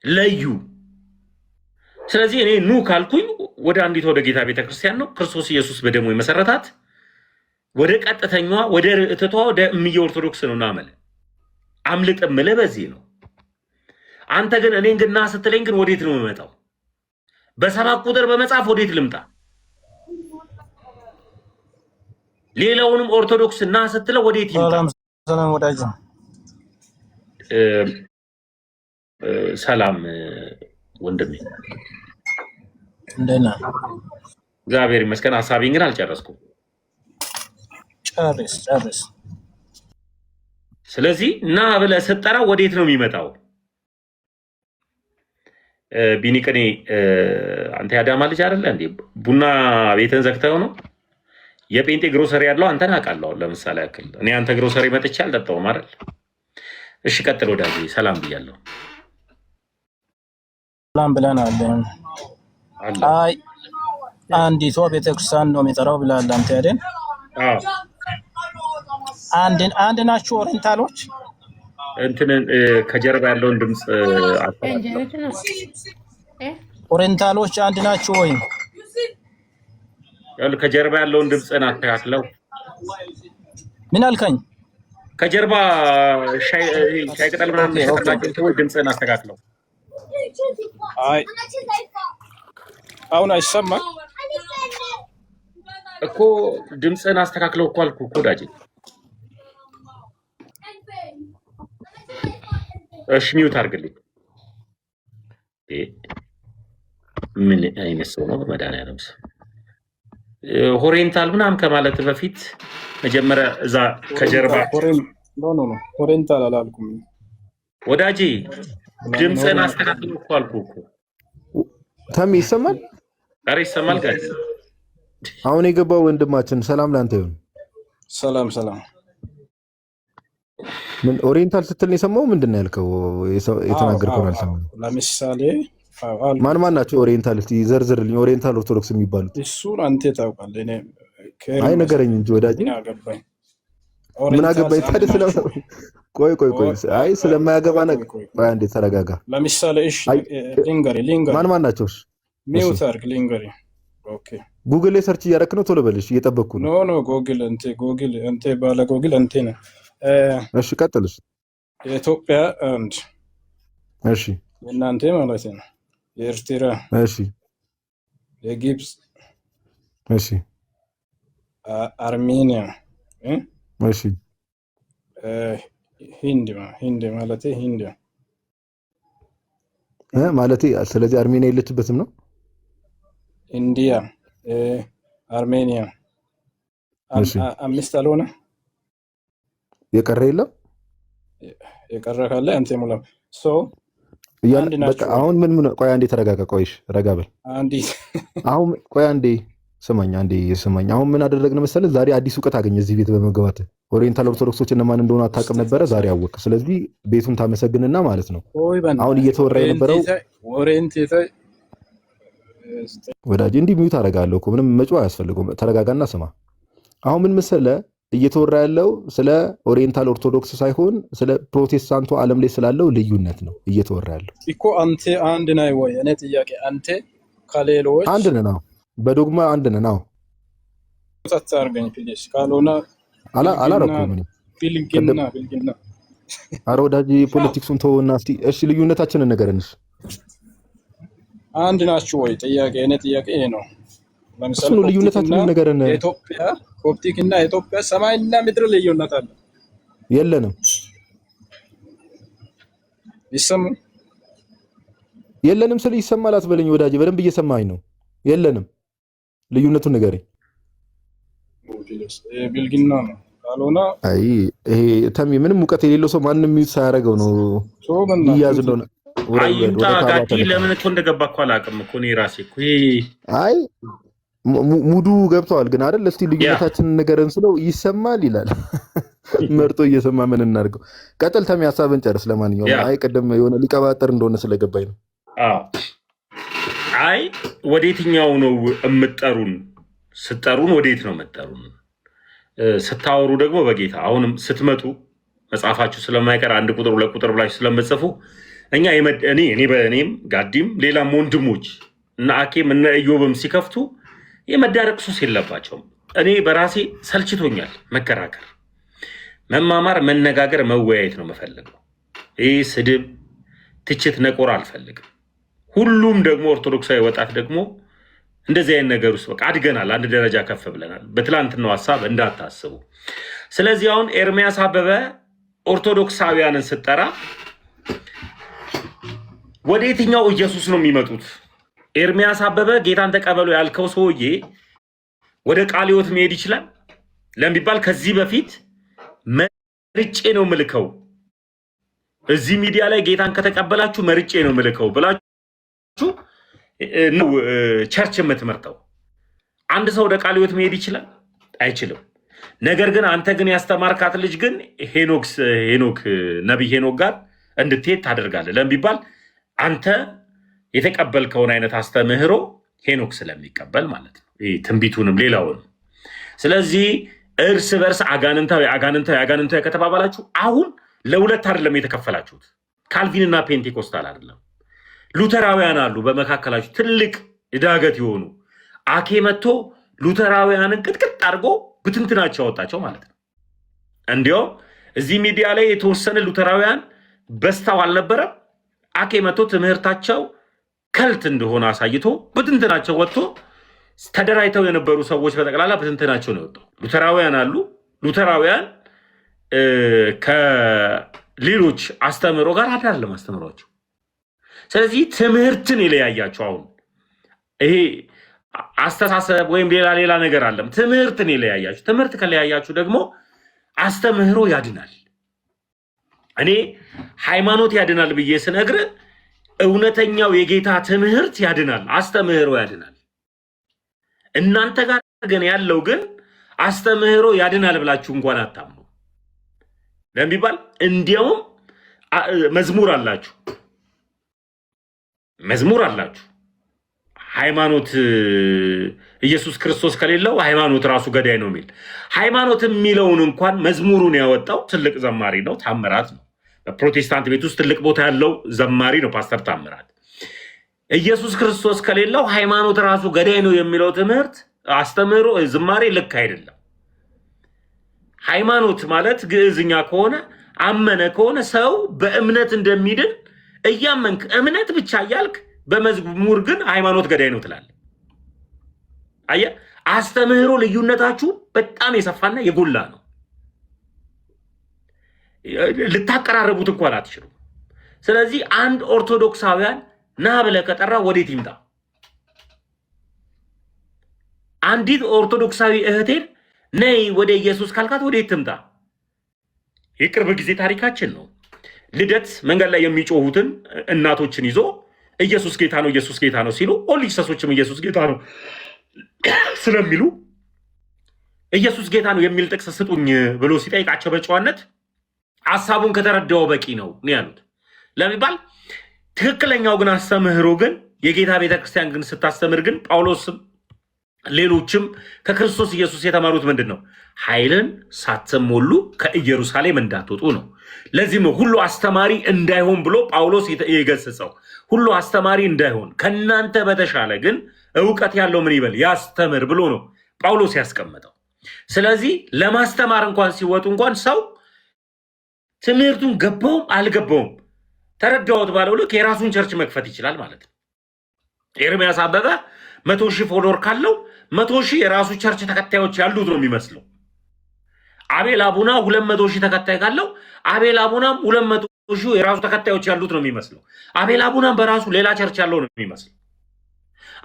ለዩ። ስለዚህ እኔ ኑ ካልኩኝ ወደ አንዲት ወደ ጌታ ቤተክርስቲያን ነው ክርስቶስ ኢየሱስ በደሙ የመሰረታት ወደ ቀጥተኛዋ ወደ ርዕትቷ ወደ እምዬ ኦርቶዶክስ ነው ናመለ አምልጥ ምለ በዚህ ነው። አንተ ግን እኔን ግን ና ስትለኝ ግን ወዴት ነው የምመጣው? በሰባት ቁጥር በመጽሐፍ ወዴት ልምጣ? ሌላውንም ኦርቶዶክስ ና ስትለው ወዴት ይምጣ? ሰላም ወዳጅ ሰላም ወንድሜ እንደና እግዚአብሔር ይመስገን። ሐሳቤን ግን አልጨረስኩም። ጨርስ። ስለዚህ ና ብለህ ስትጠራ ወዴት ነው የሚመጣው? ቢኒቅኔ አንተ ያዳማ ልጅ አይደለ እንዴ? ቡና ቤትን ዘግተው ነው የጴንጤ ግሮሰሪ ያለው አንተን አውቃለሁ። ለምሳሌ ያክል እኔ አንተ ግሮሰሪ መጥቼ አልጠጣሁም አይደል? እሺ ቀጥል ወዳጄ። ሰላም ብያለሁ። ሰላም ብለናል። አይ አንዲቷ ቤተክርስቲያን ነው የሚጠራው ብለሃል አንተ አይደል? አዎ አንድ ናችሁ ኦሪንታሎች። እንትን ከጀርባ ያለውን ድምጽ ኦሪንታሎች አንድ ናችሁ ወይ? ከጀርባ ያለውን ድምጽን አስተካክለው። ምን አልከኝ? ከጀርባ ሻይ ቅጠል ምናምን ሸቀጣቸው ሰዎች ድምጽን አስተካክለው። አይ አሁን አይሰማም እኮ ድምጽን አስተካክለው እኮ አልኩህ እኮ ዳጅ። እሺ ሚውት አድርግልኝ። ምን አይነት ሰው ነው? በመድኃኒዓለም ሆሬንታል ምናምን ከማለት በፊት መጀመሪያ እዛ ከጀርባ ኦሪየንታል አላልኩም ወዳጄ፣ ድምፅህን አስተካክል እኮ አልኩህ እኮ። ታሚ ይሰማል? ኧረ ይሰማል ጋር አሁን የገባው ወንድማችን ሰላም ላንተ ይሁን። ሰላም። ምን ኦሪየንታል ስትል ነው የሰማው? ምንድን ነው ያልከው? የተናገርከው አልሰማሁም። ለምሳሌ ማን ናቸው ኦሪየንታል? እስቲ ዘርዝርልኝ። ኦሪየንታል ኦርቶዶክስ የሚባሉት እሱን አንተ ታውቃለህ። እኔ አይ ነገረኝ እንጂ ወዳጅ። ምን አገባኝ ታዲያ? ቆይ አይ ስለማያገባ ነገር ቆይ አንዴ ተረጋጋ። ለምሳሌ እሺ ሊንገሪ ማን ናቸው? ሚውት አድርግ ሊንገሪ። ኦኬ ጉግል ላይ ሰርች እያደረክ ነው? ቶሎ በልሽ፣ እየጠበቅኩ ነው። ኖ ጉግል አንተ ባለ ጉግል አንተ ነህ። እሺ ቀጥልሽ። የኢትዮጵያ አንድ እሺ፣ እናንተ ማለት ነው። የኤርትራ እሺ፣ የግብፅ እሺ፣ አርሜኒያ እሺ፣ ሂንድ ማለት ሂንድ ማለት ስለዚህ አርሜኒያ የለችበትም ነው። ኢንዲያ፣ አርሜኒያ አምስት አልሆነ የቀረ የለም። የቀረ ካለ አንተ ሙላ በቃ አሁን ምን ቆይ አንዴ ተረጋጋ። ቆይሽ ረጋ በል። አሁን ቆይ አንዴ ስማኝ። አሁን ምን አደረግን መሰለህ? ዛሬ አዲስ እውቀት አገኘ እዚህ ቤት በመግባት። ኦሪየንታል ኦርቶዶክሶች እነማን እንደሆኑ አታውቅም ነበረ፣ ዛሬ አወቅ። ስለዚህ ቤቱን ታመሰግንና ማለት ነው። አሁን እየተወራ የነበረው ወዳጅ እንዲህ ሚውት አደርጋለሁ እኮ ምንም መጮህ አያስፈልገውም። ተረጋጋና ስማ። አሁን ምን መሰለህ እየተወራ ያለው ስለ ኦሪየንታል ኦርቶዶክስ ሳይሆን ስለ ፕሮቴስታንቱ ዓለም ላይ ስላለው ልዩነት ነው እየተወራ ያለው እኮ። አንተ አንድ ነህ ወይ? እኔ ጥያቄ አንተ ከሌሎች አንድ ነህ ነው? በዶግማ አንድ ነህ ነው? ታርገኝ ፕሊስ። ካልሆነ አላረኩም እኔ ብልግና ኧረ ወዳጅ ፖለቲክሱን ተውና እስቲ እሺ ልዩነታችንን ንገረንሽ። አንድ ናችሁ ወይ? ጥያቄ እኔ ጥያቄ ይሄ ነው። ለምሳሌ ልዩነታችንን ንገረን። ኢትዮጵያ ኮፕቲክ እና ኢትዮጵያ ሰማይና ምድር ልዩነት አለ? የለንም። የለንም ስለ ይሰማል አትበለኝ ወዳጅ፣ በደንብ እየሰማኝ ነው። የለንም። ልዩነቱን ንገረኝ። ብልግና ነው ካልሆነ አይ ይሄ ተሚ ምንም ሙቀት የሌለው ሰው ማንንም ሚውት ሳያደርገው ነው ይያዝ እንደሆነ አይንታ ጋቲ ለምን እኮ እንደገባ እኮ አላውቅም እኮ እኔ ራሴ እኮ አይ ሙዱ ገብተዋል ግን አይደል? እስቲ ልዩነታችንን ንገረን ስለው ይሰማል ይላል። መርጦ እየሰማ ምን እናድርገው? ቀጥል ተሚ ሐሳብን ጨርስ። ለማንኛውም አይ ቀደም የሆነ ሊቀባጠር እንደሆነ ስለገባኝ ነው። አይ ወዴትኛው ነው የምትጠሩን? ስትጠሩን ወዴት ነው የምትጠሩን? ስታወሩ ደግሞ በጌታ አሁንም ስትመጡ መጽሐፋችሁ ስለማይቀር አንድ ቁጥር ሁለት ቁጥር ብላችሁ ስለምትጽፉ እኛ እኔ በእኔም ጋዲም ሌላም ወንድሞች እና አኬም እና ኢዮብም ሲከፍቱ የመዳረቅ ሱስ የለባቸውም። እኔ በራሴ ሰልችቶኛል መከራከር፣ መማማር፣ መነጋገር፣ መወያየት ነው የምፈልገው። ይህ ስድብ፣ ትችት፣ ነቆራ አልፈልግም። ሁሉም ደግሞ ኦርቶዶክሳዊ ወጣት ደግሞ እንደዚህ አይነት ነገር ውስጥ በቃ አድገናል፣ አንድ ደረጃ ከፍ ብለናል። በትላንትናው ሀሳብ እንዳታስቡ። ስለዚህ አሁን ኤርሚያስ አበበ ኦርቶዶክሳውያንን ስጠራ ወደ የትኛው ኢየሱስ ነው የሚመጡት? ኤርሚያስ አበበ ጌታን ተቀበሉ ያልከው ሰውዬ ወደ ቃለ ሕይወት መሄድ ይችላል ለሚባል ከዚህ በፊት መርጬ ነው ምልከው፣ እዚህ ሚዲያ ላይ ጌታን ከተቀበላችሁ መርጬ ነው ምልከው ብላችሁ ነው ቸርች የምትመርጠው። አንድ ሰው ወደ ቃለ ሕይወት መሄድ ይችላል? አይችልም። ነገር ግን አንተ ግን ያስተማርካት ልጅ ግን ሄኖክ ነቢይ ሄኖክ ጋር እንድትሄድ ታደርጋለህ ለሚባል አንተ የተቀበልከውን አይነት አስተምህሮ ሄኖክ ስለሚቀበል ማለት ነው፣ ትንቢቱንም ሌላውንም። ስለዚህ እርስ በርስ አጋንንታዊ ከተባባላችሁ አሁን ለሁለት አይደለም የተከፈላችሁት። ካልቪንና ፔንቴኮስታል አይደለም፣ ሉተራውያን አሉ በመካከላችሁ ትልቅ ዳገት የሆኑ። አኬ መጥቶ ሉተራውያንን ቅጥቅጥ አድርጎ ብትንትናቸው ያወጣቸው ማለት ነው። እንዲያውም እዚህ ሚዲያ ላይ የተወሰነ ሉተራውያን በስተው አልነበረም። አኬ መጥቶ ትምህርታቸው ከልት እንደሆነ አሳይቶ ብትንትናቸው ወጥቶ ተደራጅተው የነበሩ ሰዎች በጠቅላላ ብትንትናቸው ነው የወጣው። ሉተራውያን አሉ። ሉተራውያን ከሌሎች አስተምሮ ጋር አይደለም አስተምሯቸው። ስለዚህ ትምህርትን የለያያቸው አሁን ይሄ አስተሳሰብ ወይም ሌላ ነገር አለም። ትምህርትን ይለያያችሁ። ትምህርት ከለያያችሁ ደግሞ አስተምህሮ ያድናል። እኔ ሃይማኖት ያድናል ብዬ ስነግር እውነተኛው የጌታ ትምህርት ያድናል፣ አስተምህሮ ያድናል። እናንተ ጋር ግን ያለው ግን አስተምህሮ ያድናል ብላችሁ እንኳን አታምኑ። ለምቢባል እንዲያውም መዝሙር አላችሁ ሃይማኖት ኢየሱስ ክርስቶስ ከሌለው ሃይማኖት ራሱ ገዳይ ነው የሚል ሃይማኖት የሚለውን እንኳን መዝሙሩን ያወጣው ትልቅ ዘማሪ ነው፣ ታምራት ነው። በፕሮቴስታንት ቤት ውስጥ ትልቅ ቦታ ያለው ዘማሪ ነው ፓስተር ታምራት። ኢየሱስ ክርስቶስ ከሌለው ሃይማኖት ራሱ ገዳይ ነው የሚለው ትምህርት አስተምህሮ ዝማሬ ልክ አይደለም። ሃይማኖት ማለት ግዕዝኛ ከሆነ አመነ ከሆነ ሰው በእምነት እንደሚድን እያመንክ እምነት ብቻ እያልክ በመዝሙር ግን ሃይማኖት ገዳይ ነው ትላለህ። አየህ፣ አስተምህሮ ልዩነታችሁ በጣም የሰፋና የጎላ ነው። ልታቀራረቡት እንኳን አትችሉም። ስለዚህ አንድ ኦርቶዶክሳውያን ና ብለህ ከጠራ ወዴት ይምጣ? አንዲት ኦርቶዶክሳዊ እህቴን ነይ ወደ ኢየሱስ ካልካት ወዴት ትምጣ? የቅርብ ጊዜ ታሪካችን ነው። ልደት መንገድ ላይ የሚጮሁትን እናቶችን ይዞ ኢየሱስ ጌታ ነው፣ ኢየሱስ ጌታ ነው ሲሉ ኦሊሰሶችም ኢየሱስ ጌታ ነው ስለሚሉ ኢየሱስ ጌታ ነው የሚል ጥቅስ ስጡኝ ብሎ ሲጠይቃቸው በጨዋነት ሐሳቡን ከተረዳው በቂ ነው ያሉት ለሚባል ትክክለኛው ግን አስተምህሮ ግን የጌታ ቤተክርስቲያን ግን ስታስተምር ግን ጳውሎስም ሌሎችም ከክርስቶስ ኢየሱስ የተማሩት ምንድን ነው? ኃይልን ሳትሞሉ ከኢየሩሳሌም እንዳትወጡ ነው። ለዚህም ነው ሁሉ አስተማሪ እንዳይሆን ብሎ ጳውሎስ የገሰጸው። ሁሉ አስተማሪ እንዳይሆን ከናንተ በተሻለ ግን ዕውቀት ያለው ምን ይበል ያስተምር ብሎ ነው ጳውሎስ ያስቀመጠው። ስለዚህ ለማስተማር እንኳን ሲወጡ እንኳን ሰው ትምህርቱን ገባውም አልገባውም ተረዳውት ባለው ልክ የራሱን ቸርች መክፈት ይችላል ማለት ነው። ኤርሚያስ አበበ 100,000 ፎሎወር ካለው 100,000 የራሱ ቸርች ተከታዮች ያሉት ነው የሚመስለው። አቤል አቡና 200,000 ተከታይ ካለው አቤል አቡናም 200,000 የራሱ ተከታዮች ያሉት ነው የሚመስለው። አቤል አቡናም በራሱ ሌላ ቸርች ያለው ነው የሚመስለው።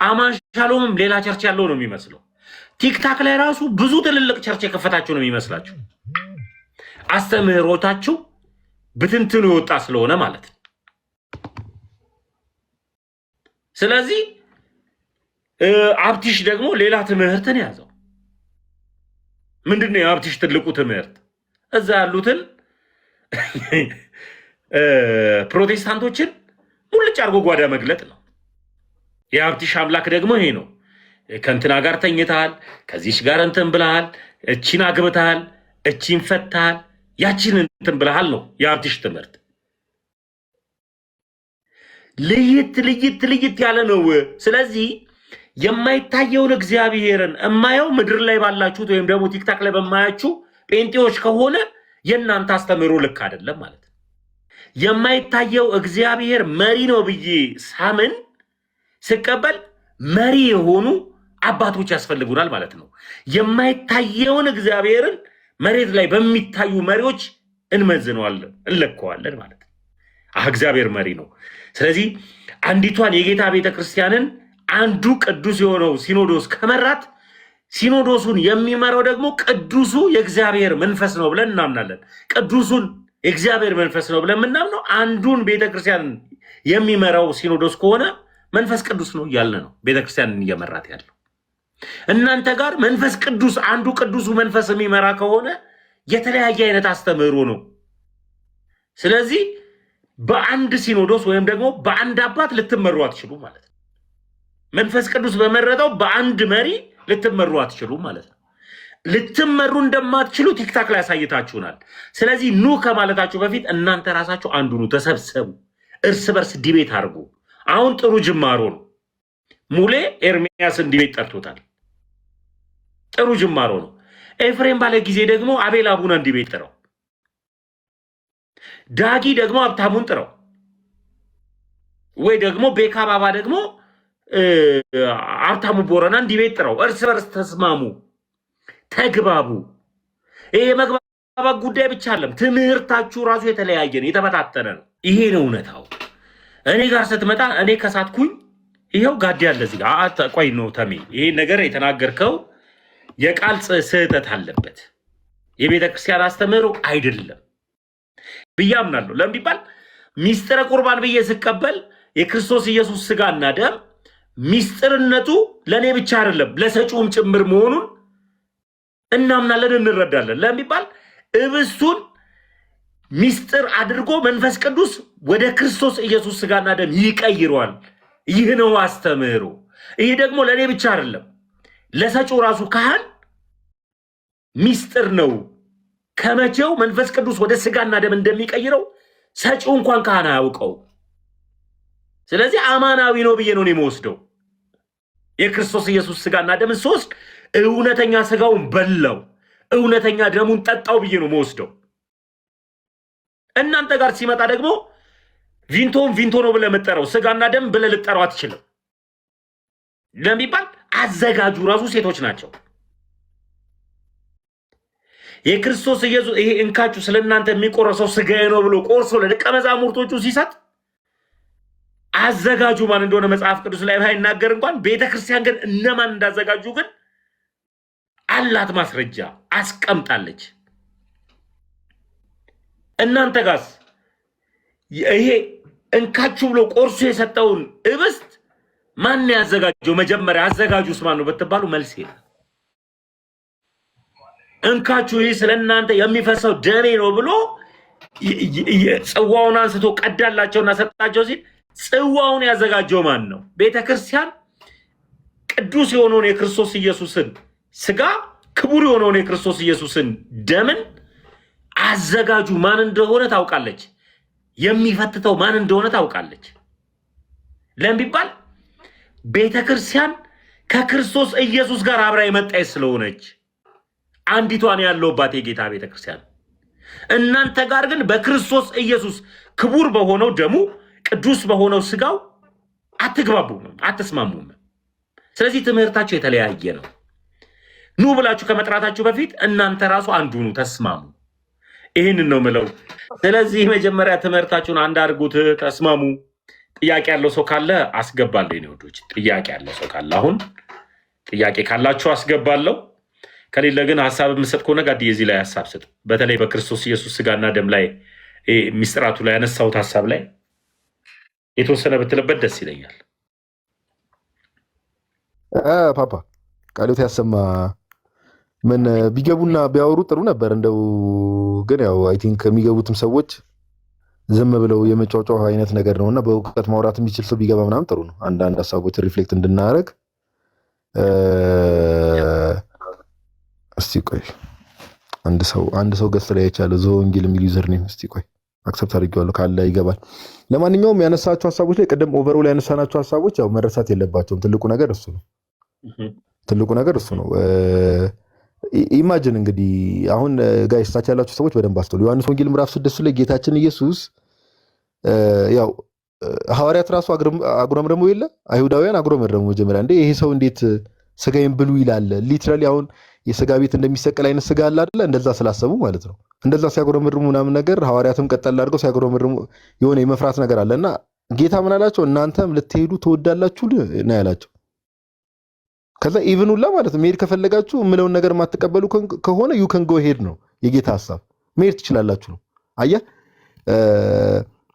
አማን ሻሎምም ሌላ ቸርች ያለው ነው የሚመስለው። ቲክታክ ላይ ራሱ ብዙ ትልልቅ ቸርች የከፈታችሁ ነው የሚመስላችሁ። አስተምህሮታችሁ ብትንትኑ የወጣ ስለሆነ ማለት ነው። ስለዚህ አብቲሽ ደግሞ ሌላ ትምህርትን ያዘው። ምንድነው የአብቲሽ ትልቁ ትምህርት? እዛ ያሉትን ፕሮቴስታንቶችን ሙልጭ አርጎ ጓዳ መግለጥ ነው። የአብቲሽ አምላክ ደግሞ ይሄ ነው። ከእንትና ጋር ተኝተሃል፣ ከዚች ጋር እንትን ብለሃል፣ እቺን አግብተሃል፣ እቺን ፈታሃል፣ ያቺን እንትን ብለሃል ነው የአብቲሽ ትምህርት። ልይት ያለ ነው። ስለዚህ የማይታየውን እግዚአብሔርን እማየው ምድር ላይ ባላችሁት ወይም ደግሞ ቲክታክ ላይ በማያችሁ ጴንጤዎች ከሆነ የእናንተ አስተምህሮ ልክ አይደለም ማለት ነው። የማይታየው እግዚአብሔር መሪ ነው ብዬ ሳምን ስቀበል መሪ የሆኑ አባቶች ያስፈልጉናል ማለት ነው። የማይታየውን እግዚአብሔርን መሬት ላይ በሚታዩ መሪዎች እንመዝነዋለን፣ እንለከዋለን ማለት ነው። እግዚአብሔር መሪ ነው። ስለዚህ አንዲቷን የጌታ ቤተክርስቲያንን አንዱ ቅዱስ የሆነው ሲኖዶስ ከመራት ሲኖዶሱን የሚመራው ደግሞ ቅዱሱ የእግዚአብሔር መንፈስ ነው ብለን እናምናለን። ቅዱሱን የእግዚአብሔር መንፈስ ነው ብለን የምናምነው አንዱን ቤተክርስቲያን የሚመራው ሲኖዶስ ከሆነ መንፈስ ቅዱስ ነው እያልን ነው ቤተክርስቲያንን እየመራት ያለው። እናንተ ጋር መንፈስ ቅዱስ አንዱ ቅዱሱ መንፈስ የሚመራ ከሆነ የተለያየ አይነት አስተምህሮ ነው። ስለዚህ በአንድ ሲኖዶስ ወይም ደግሞ በአንድ አባት ልትመሩ አትችሉ ማለት ነው። መንፈስ ቅዱስ በመረጠው በአንድ መሪ ልትመሩ አትችሉ ማለት ነው። ልትመሩ እንደማትችሉ ቲክታክ ላይ ያሳይታችሁናል። ስለዚህ ኑ ከማለታችሁ በፊት እናንተ ራሳችሁ አንዱ ኑ፣ ተሰብሰቡ፣ እርስ በርስ ዲቤት አድርጉ። አሁን ጥሩ ጅማሮ ነው። ሙሌ ኤርሚያስን ዲቤት ጠርቶታል። ጥሩ ጅማሮ ነው። ኤፍሬም ባለ ጊዜ ደግሞ አቤል አቡናን ዲቤት ጥረው፣ ዳጊ ደግሞ ሀብታሙን ጥረው፣ ወይ ደግሞ ቤካ ባባ ደግሞ ሀብታሙ ቦረናን ዲቤት ጥረው። እርስ በርስ ተስማሙ፣ ተግባቡ። ይሄ የመግባባት ጉዳይ ብቻ አለም። ትምህርታችሁ ራሱ የተለያየ ነው፣ የተበታተነ ነው። ይሄ ነው እውነታው። እኔ ጋር ስትመጣ እኔ ከሳትኩኝ ይሄው ጋዲ ያለ እዚህ ጋር ቆይ ነው ተሜ፣ ይሄ ነገር የተናገርከው የቃል ስህተት አለበት፣ የቤተ ክርስቲያን አስተምህሮ አይደለም ብዬ አምናለሁ። ለምን ቢባል ሚስጥረ ቁርባን ብዬ ስቀበል የክርስቶስ ኢየሱስ ስጋና ደም ሚስጥርነቱ ለእኔ ብቻ አይደለም ለሰጪውም ጭምር መሆኑን እናምናለን፣ እንረዳለን። ለምን ቢባል ኅብስቱን ሚስጥር አድርጎ መንፈስ ቅዱስ ወደ ክርስቶስ ኢየሱስ ስጋና ደም ይቀይረዋል። ይህ ነው አስተምህሮ። ይህ ደግሞ ለእኔ ብቻ አይደለም ለሰጪው ራሱ ካህን ሚስጥር ነው። ከመቼው መንፈስ ቅዱስ ወደ ስጋና ደም እንደሚቀይረው ሰጪው እንኳን ካህን አያውቀው። ስለዚህ አማናዊ ነው ብዬ ነው የምወስደው። የክርስቶስ ኢየሱስ ስጋና ደምን ስወስድ እውነተኛ ስጋውን በላው እውነተኛ ደሙን ጠጣው ብዬ ነው የምወስደው። እናንተ ጋር ሲመጣ ደግሞ ቪንቶ ነው ብለህ የምጠራው ስጋና ደም ብለህ ልጠራው አትችልም። ለሚባል አዘጋጁ ራሱ ሴቶች ናቸው። የክርስቶስ ኢየሱስ ይሄ እንካችሁ ስለእናንተ የሚቆረሰው ስጋዬ ነው ብሎ ቆርሶ ለደቀ መዛሙርቶቹ ሲሰጥ አዘጋጁ ማን እንደሆነ መጽሐፍ ቅዱስ ላይ ባይናገር እንኳን ቤተክርስቲያን ግን እነማን እንዳዘጋጁ ግን አላት ማስረጃ አስቀምጣለች። እናንተ ጋርስ ይሄ እንካችሁ ብሎ ቆርሶ የሰጠውን ኅብስት ማን ያዘጋጀው? መጀመሪያ አዘጋጁስ ማን ነው በተባሉ መልስ የለም። እንካችሁ ይህ ስለእናንተ የሚፈሰው ደሜ ነው ብሎ ጽዋውን አንስቶ ቀዳላቸውና ሰጣቸው ሲል ጽዋውን ያዘጋጀው ማን ነው? ቤተክርስቲያን ቅዱስ የሆነውን የክርስቶስ ኢየሱስን ስጋ ክቡር የሆነውን የክርስቶስ ኢየሱስን ደምን አዘጋጁ ማን እንደሆነ ታውቃለች። የሚፈትተው ማን እንደሆነ ታውቃለች። ለምን ቢባል ቤተክርስቲያን ከክርስቶስ ኢየሱስ ጋር አብራ የመጣች ስለሆነች አንዲቷን ያለውባት የጌታ ቤተክርስቲያን። እናንተ ጋር ግን በክርስቶስ ኢየሱስ ክቡር በሆነው ደሙ ቅዱስ በሆነው ስጋው አትግባቡም፣ አትስማሙም። ስለዚህ ትምህርታችሁ የተለያየ ነው። ኑ ብላችሁ ከመጥራታችሁ በፊት እናንተ ራሱ አንዱ ኑ፣ ተስማሙ። ይህንን ነው ምለው። ስለዚህ መጀመሪያ ትምህርታችሁን አንድ አድርጉት፣ ተስማሙ። ጥያቄ ያለው ሰው ካለ አስገባለሁ። የኔ ወዶች ጥያቄ ያለው ሰው ካለ አሁን ጥያቄ ካላችሁ አስገባለሁ። ከሌለ ግን ሀሳብ የምሰጥ ከሆነ ጋር እዚህ ላይ ሀሳብ ስጥ። በተለይ በክርስቶስ ኢየሱስ ስጋና ደም ላይ ሚስጥራቱ ላይ ያነሳሁት ሀሳብ ላይ የተወሰነ ብትለበት ደስ ይለኛል። ፓፓ ቃሎት ያሰማ ምን ቢገቡና ቢያወሩ ጥሩ ነበር። እንደው ግን ያው አይ ቲንክ የሚገቡትም ሰዎች ዝም ብለው የመጫወጫው አይነት ነገር ነውና በእውቀት ማውራት የሚችል ሰው ቢገባ ምናምን ጥሩ ነው። አንዳንድ ሀሳቦች ሪፍሌክት እንድናደርግ እስቲ ቆይ አንድ ሰው ገስት ላይ ያቻለ ዘወንጌል የሚል ዩዘር ኔም እስቲ ቆይ አክሰፕት አድርጌዋለሁ ካለ ይገባል። ለማንኛውም ያነሳቸው ሀሳቦች ላይ ቀደም ኦቨርኦል ያነሳናቸው ሀሳቦች ያው መረሳት የለባቸውም። ትልቁ ነገር እሱ ነው። ኢማጂን እንግዲህ አሁን ጋይስ ታች ያላችሁ ሰዎች በደንብ አስተውሉ። ዮሐንስ ወንጌል ምዕራፍ 6 ላይ ጌታችን ኢየሱስ ያው ሐዋርያት ራሱ አጉረምረሙ የለ አይሁዳውያን አጉረመረሙ መጀመሪያ እንዴ ይሄ ሰው እንዴት ስጋዬን ብሉ ይላል። ሊትራሊ አሁን የስጋ ቤት እንደሚሰቀል አይነት ስጋ አለ አይደለ? እንደዛ ስላሰቡ ማለት ነው። እንደዛ ሲያጉረመርሙ ምናምን ነገር ሐዋርያትም ቀጠል አድርገው ሲያጉረመርሙ የሆነ የመፍራት ነገር አለና ጌታ ምን አላቸው? እናንተም ልትሄዱ ትወዳላችሁ ነው ያላቸው። ከዛ ኢቭን ሁላ ማለት ነው መሄድ ከፈለጋችሁ የምለውን ነገር ማትቀበሉ ከሆነ ዩ ካን ጎ ሄድ ነው የጌታ ሐሳብ። መሄድ ትችላላችሁ ነው። አያ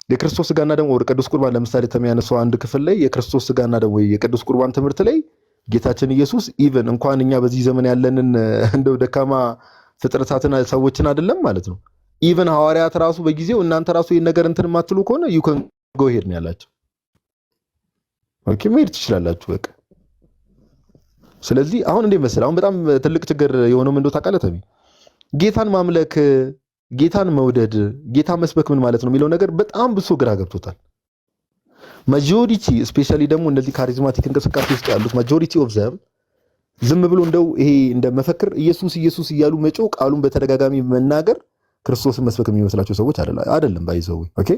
የክርስቶስ ስጋና ደም ወደ ቅዱስ ቁርባን ለምሳሌ ተሚያነሳው አንድ ክፍል ላይ የክርስቶስ ስጋና ደም ወይ የቅዱስ ቁርባን ትምህርት ላይ ጌታችን ኢየሱስ ኢቭን እንኳን እኛ በዚህ ዘመን ያለንን እንደው ደካማ ፍጥረታትን ሰዎችን አይደለም ማለት ነው ኢቭን ሐዋርያት ራሱ በጊዜው እናንተ ራሱ ይሄን ነገር እንትን ማትሉ ከሆነ ዩ ካን ጎ ሄድ ነው ያላቸው። ኦኬ መሄድ ትችላላችሁ በቃ። ስለዚህ አሁን እንዴ መሰለ አሁን በጣም ትልቅ ችግር የሆነው ምን እንደው ታውቃለህ ተሚ ጌታን ማምለክ ጌታን መውደድ ጌታ መስበክ ምን ማለት ነው የሚለው ነገር በጣም ብሶ ግራ ገብቶታል። ማጆሪቲ ስፔሻሊ ደግሞ እንደዚህ ካሪዝማቲክ እንቅስቃሴ ውስጥ ያሉት ማጆሪቲ ኦፍ ዘም ዝም ብሎ እንደው ይሄ እንደ መፈክር ኢየሱስ ኢየሱስ እያሉ መጮህ ቃሉን በተደጋጋሚ መናገር ክርስቶስን መስበክ የሚመስላቸው ሰዎች አይደለም ባይዘው። ኦኬ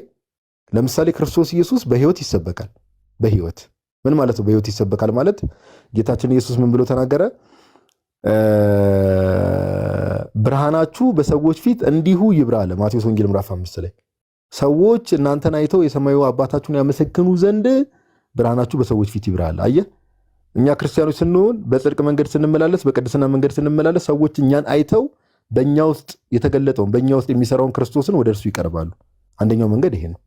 ለምሳሌ ክርስቶስ ኢየሱስ በህይወት ይሰበካል። በህይወት ምን ማለት ነው? በህይወት ይሰበካል ማለት ጌታችን ኢየሱስ ምን ብሎ ተናገረ? ብርሃናችሁ በሰዎች ፊት እንዲሁ ይብራ አለ ማቴዎስ ወንጌል ምዕራፍ 5 ላይ። ሰዎች እናንተን አይተው የሰማዩ አባታችሁን ያመሰግኑ ዘንድ ብርሃናችሁ በሰዎች ፊት ይብራል። አየህ እኛ ክርስቲያኖች ስንሆን በጽድቅ መንገድ ስንመላለስ፣ በቅድስና መንገድ ስንመላለስ ሰዎች እኛን አይተው በእኛ ውስጥ የተገለጠውን በእኛ ውስጥ የሚሰራውን ክርስቶስን ወደ እርሱ ይቀርባሉ። አንደኛው መንገድ ይሄ ነው።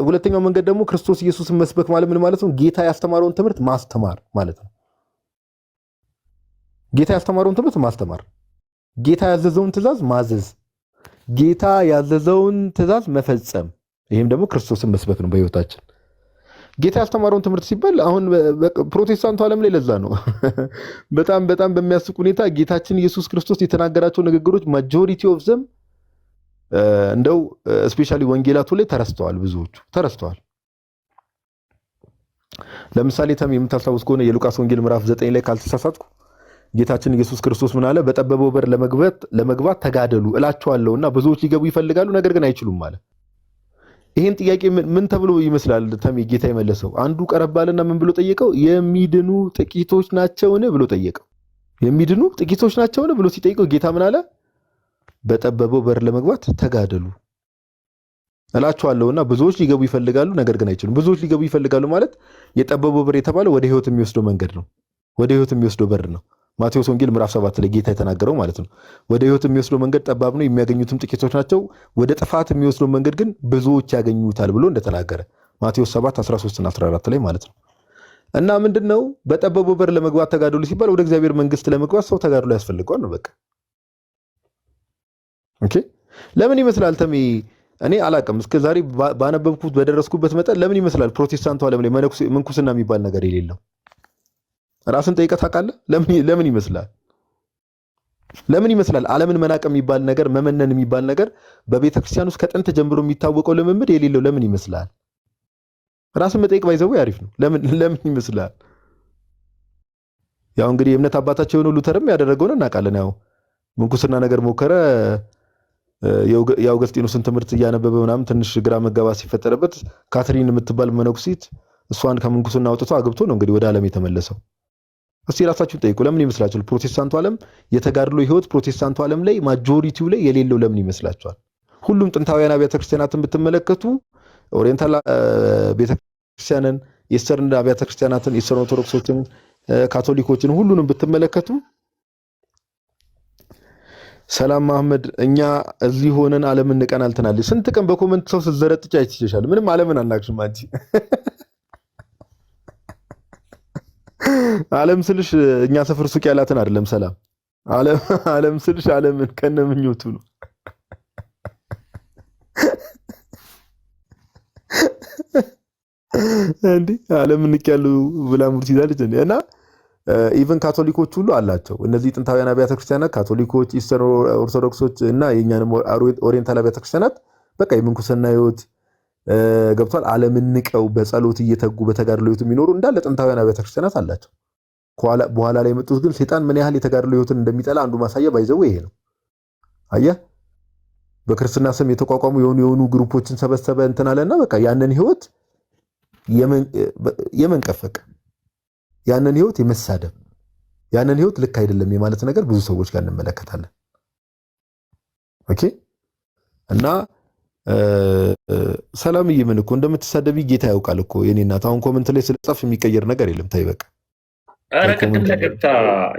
ሁለተኛው መንገድ ደግሞ ክርስቶስ ኢየሱስን መስበክ ማለት ምን ማለት ነው? ጌታ ያስተማረውን ትምህርት ማስተማር ማለት ነው። ጌታ ያስተማረውን ትምህርት ማስተማር፣ ጌታ ያዘዘውን ትእዛዝ ማዘዝ፣ ጌታ ያዘዘውን ትእዛዝ መፈጸም፣ ይህም ደግሞ ክርስቶስን መስበክ ነው በህይወታችን። ጌታ ያስተማረውን ትምህርት ሲባል አሁን ፕሮቴስታንቱ ዓለም ላይ ለዛ ነው በጣም በጣም በሚያስቅ ሁኔታ ጌታችን ኢየሱስ ክርስቶስ የተናገራቸው ንግግሮች ማጆሪቲ ኦፍ ዘም እንደው ስፔሻሊ ወንጌላቱ ላይ ተረስተዋል፣ ብዙዎቹ ተረስተዋል። ለምሳሌ የምታስታውስ ከሆነ የሉቃስ ወንጌል ምዕራፍ 9 ላይ ካልተሳሳትኩ ጌታችን ኢየሱስ ክርስቶስ ምን አለ? በጠበበው በር ለመግባት ተጋደሉ እላቸዋለሁና ብዙዎች ሊገቡ ይፈልጋሉ፣ ነገር ግን አይችሉም ማለት። ይሄን ጥያቄ ምን ተብሎ ይመስላል ጌታ የመለሰው? አንዱ ቀረብ አለና ምን ብሎ ጠየቀው? የሚድኑ ጥቂቶች ናቸውን ብሎ ጠየቀው። የሚድኑ ጥቂቶች ናቸውን ብሎ ሲጠይቀው ጌታ ምን አለ? በጠበበው በር ለመግባት ተጋደሉ እላቸዋለሁና ብዙዎች ሊገቡ ይፈልጋሉ፣ ነገር ግን አይችሉም። ብዙዎች ሊገቡ ይፈልጋሉ ማለት የጠበበው በር የተባለው ወደ ህይወት የሚወስደው መንገድ ነው። ወደ ህይወት የሚወስደው በር ነው። ማቴዎስ ወንጌል ምዕራፍ 7 ላይ ጌታ የተናገረው ማለት ነው። ወደ ህይወት የሚወስደው መንገድ ጠባብ ነው፣ የሚያገኙትም ጥቂቶች ናቸው። ወደ ጥፋት የሚወስደው መንገድ ግን ብዙዎች ያገኙታል ብሎ እንደተናገረ ማቴዎስ 7 13 እና 14 ላይ ማለት ነው። እና ምንድነው በጠበበው በር ለመግባት ተጋደሉ ሲባል ወደ እግዚአብሔር መንግስት ለመግባት ሰው ተጋድሎ ያስፈልገዋል ነው በቃ። ኦኬ ለምን ይመስላል እኔ አላቅም እስከዛሬ ባነበብኩት በደረስኩበት መጠን ለምን ይመስላል ፕሮቴስታንቱ ዓለም ላይ ምንኩስና የሚባል ነገር የሌለው? ራስን ጠይቀህ ታውቃለህ? ለምን ይመስላል? ለምን ይመስላል ዓለምን መናቅ የሚባል ነገር መመነን የሚባል ነገር በቤተ ክርስቲያን ውስጥ ከጥንት ጀምሮ የሚታወቀው ልምምድ የሌለው ለምን ይመስላል? ራስን መጠየቅ ባይዘው አሪፍ ነው። ለምን ይመስላል? ያው እንግዲህ የእምነት አባታቸው የሆነው ሉተርም ያደረገውን እናውቃለን። ያው ምንኩስና ነገር ሞከረ። የአውገስጢኖስን ትምህርት እያነበበ ምናምን ትንሽ ግራ መጋባት ሲፈጠረበት ካትሪን የምትባል መነኩሲት እሷን ከምንኩስና አውጥቶ አግብቶ ነው እንግዲህ ወደ ዓለም የተመለሰው። እስቲ ራሳችሁን ጠይቁ። ለምን ይመስላችኋል ፕሮቴስታንቱ ዓለም የተጋድሎ ህይወት ፕሮቴስታንቱ ዓለም ላይ ማጆሪቲው ላይ የሌለው ለምን ይመስላችኋል? ሁሉም ጥንታውያን አብያተ ክርስቲያናትን ብትመለከቱ ኦሪየንታል ቤተክርስቲያንን፣ ኢስተርን አብያተ ክርስቲያናትን፣ ኢስተርን ኦርቶዶክሶችን፣ ካቶሊኮችን ሁሉንም ብትመለከቱ ሰላም መሐመድ እኛ እዚህ ሆነን ዓለምን ንቀን አልተናል። ስንት ቀን በኮመንት ሰው ስትዘረጥጭ አይችልሻል። ምንም ዓለምን አናቅሽም አንቺ። ዓለም ስልሽ እኛ ሰፈር ሱቅ ያላትን አይደለም። ሰላም ዓለም ስልሽ ዓለምን ከነምኞቱ ነው። እንዴ ዓለም ንቅ ያሉ ብላ ሙርት ይዛለች እና ኢቭን ካቶሊኮች ሁሉ አላቸው። እነዚህ ጥንታውያን አብያተ ክርስቲያናት ካቶሊኮች፣ ኢስተር ኦርቶዶክሶች እና የኛንም ኦሪየንታል አብያተ ክርስቲያናት በቃ የምንኩስና ህይወት ገብቷል። ዓለምን ንቀው በጸሎት እየተጉ በተጋድሎ ህይወት የሚኖሩ እንዳለ ጥንታውያን አብያተ ክርስቲያናት አላቸው። በኋላ ላይ የመጡት ግን ሴጣን ምን ያህል የተጋድሎ ህይወትን እንደሚጠላ አንዱ ማሳያ ባይዘው ይሄ ነው። አየህ በክርስትና ስም የተቋቋሙ የሆኑ ግሩፖችን ሰበሰበ እንትን አለና በቃ ያንን ህይወት የመንቀፈቅ ያንን ህይወት የመሳደብ ያንን ህይወት ልክ አይደለም የማለት ነገር ብዙ ሰዎች ጋር እንመለከታለን። ኦኬ እና ሰላምዬ ምን እኮ እንደምትሳደቢ ጌታ ያውቃል እኮ የኔ እናት። አሁን ኮመንት ላይ ስለጻፍ የሚቀየር ነገር የለም። ታይ በቃ ኧረ ቅድም ለገብታ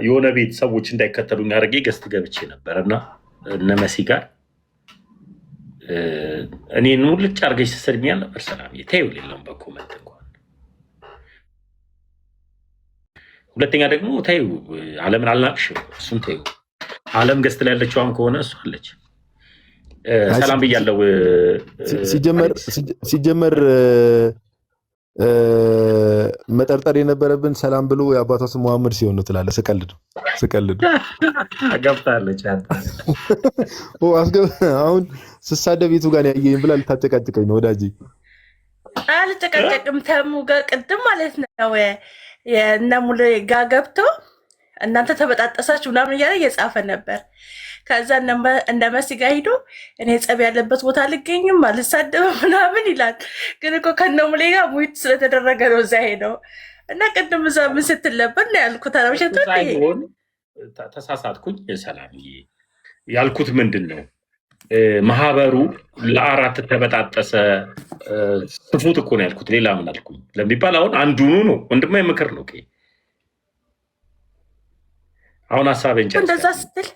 የሆነ ቤት ሰዎች እንዳይከተሉኝ አድርጌ ገስት ገብቼ ነበርና እነ መሲ ጋር እኔን ሙልጭ አድርገሽ ስትሰድቢያል ነበር። ሰላምዬ ተይው የለም በኮመንት እንኳን። ሁለተኛ ደግሞ ተይው ዓለምን አልናቅሽም፣ እሱን ተይው። ዓለም ገስት ላይ ያለችዋም ከሆነ እሱ አለች። ሰላም ብያለሁ። ሲጀመር መጠርጠር የነበረብን ሰላም ብሎ የአባቷ ስም መሐመድ ሲሆን ነው ትላለህ። ስቀልድ ገብታለች። አሁን ስሳደብ የቱ ጋር ያየኝ ብላ ልታጨቃጭቀኝ ነው ወዳጄ። አልጨቃጨቅም። ተሙ ጋር ቅድም ማለት ነው የእነ ሙሉ ጋር ገብቶ እናንተ ተበጣጠሳችሁ ምናምን እያለ እየጻፈ ነበር። ከዛ እንደ መሲ ጋር ሂዶ እኔ ጸብ ያለበት ቦታ አልገኝም አልሳደብም ምናምን ይላል። ግን እኮ ከነ ሙሉ ጋር ሙይት ስለተደረገ ነው እዛ ሄደው እና ቅድም እዛ ምን ስትል ነበር ነው ያልኩት። አላውሸት ተሳሳትኩኝ። ሰላም ያልኩት ምንድን ነው ማህበሩ ለአራት ተበጣጠሰ። ስፉት እኮ ነው ያልኩት፣ ሌላ ምን አልኩኝ ለሚባል አሁን አንዱኑ ነው ወንድማ ምክር ነው። አሁን ሀሳቤን ጨርሻለሁ።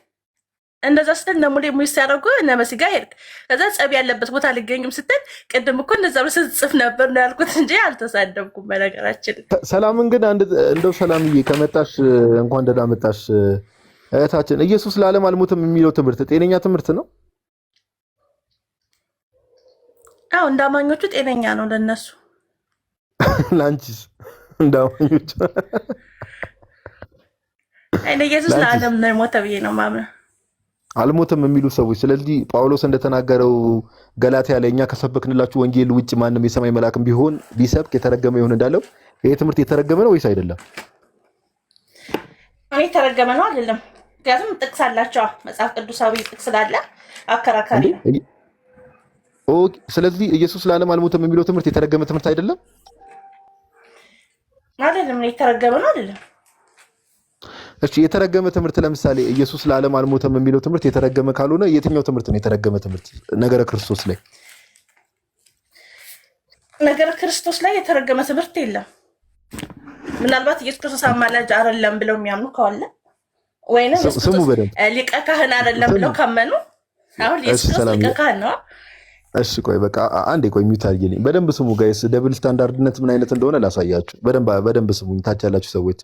እንደዛ ስትል እነ ሙሌ ሙይ ሲያደርጉ እነ መሲ ጋር ሄድክ። ከዛ ጸብ ያለበት ቦታ አልገኝም ስትል ቅድም እኮ እንደዛ ብለህ ስትጽፍ ነበር ነው ያልኩት እንጂ አልተሳደብኩም። በነገራችን ሰላምን ግን እንደው ሰላምዬ ከመጣሽ እንኳን ደህና መጣሽ እህታችን። ኢየሱስ ለዓለም አልሞተም የሚለው ትምህርት ጤነኛ ትምህርት ነው? አዎ እንዳማኞቹ ጤነኛ ነው ለነሱ። ላንቺስ እንዳማኞቹ? አይነ ኢየሱስ ለዓለም ነው የሞተው ብዬ ነው ማምነው። አልሞተም የሚሉ ሰዎች። ስለዚህ ጳውሎስ እንደተናገረው ገላትያ ላይ እኛ ከሰበክንላችሁ ወንጌል ውጭ ማንም የሰማይ መልአክም ቢሆን ቢሰብክ የተረገመ ይሁን እንዳለው ይሄ ትምህርት የተረገመ ነው ወይስ አይደለም? እኔ የተረገመ ነው አይደለም። ምክንያቱም ጥቅስ አላቸው፣ መጽሐፍ ቅዱሳዊ ጥቅስ ስላለ አከራካሪ ነው። ኦኬ፣ ስለዚህ ኢየሱስ ለዓለም አልሞተም የሚለው ትምህርት የተረገመ ትምህርት አይደለም? አይደለም፣ የተረገመ ነው አይደለም። እሺ፣ የተረገመ ትምህርት ለምሳሌ ኢየሱስ ለዓለም አልሞተም የሚለው ትምህርት የተረገመ ካልሆነ የትኛው ትምህርት ነው የተረገመ ትምህርት? ነገረ ክርስቶስ ላይ ነገረ ክርስቶስ ላይ የተረገመ ትምህርት የለም። ምናልባት ኢየሱስ ክርስቶስ አማላጅ አይደለም ብለው የሚያምኑ ከሆነ ወይንም ስሙ በደንብ ሊቀ ካህን አይደለም ብለው ካመኑ አሁን ኢየሱስ ክርስቶስ ሊቀ ካህን ነው። እሺ ቆይ በቃ አንዴ ቆይ ሚውት አድርጊልኝ። በደንብ ስሙ ጋይስ፣ ደብል ስታንዳርድነት ምን አይነት እንደሆነ ላሳያችሁ። በደንብ ስሙኝ ታች ያላችሁ ሰዎች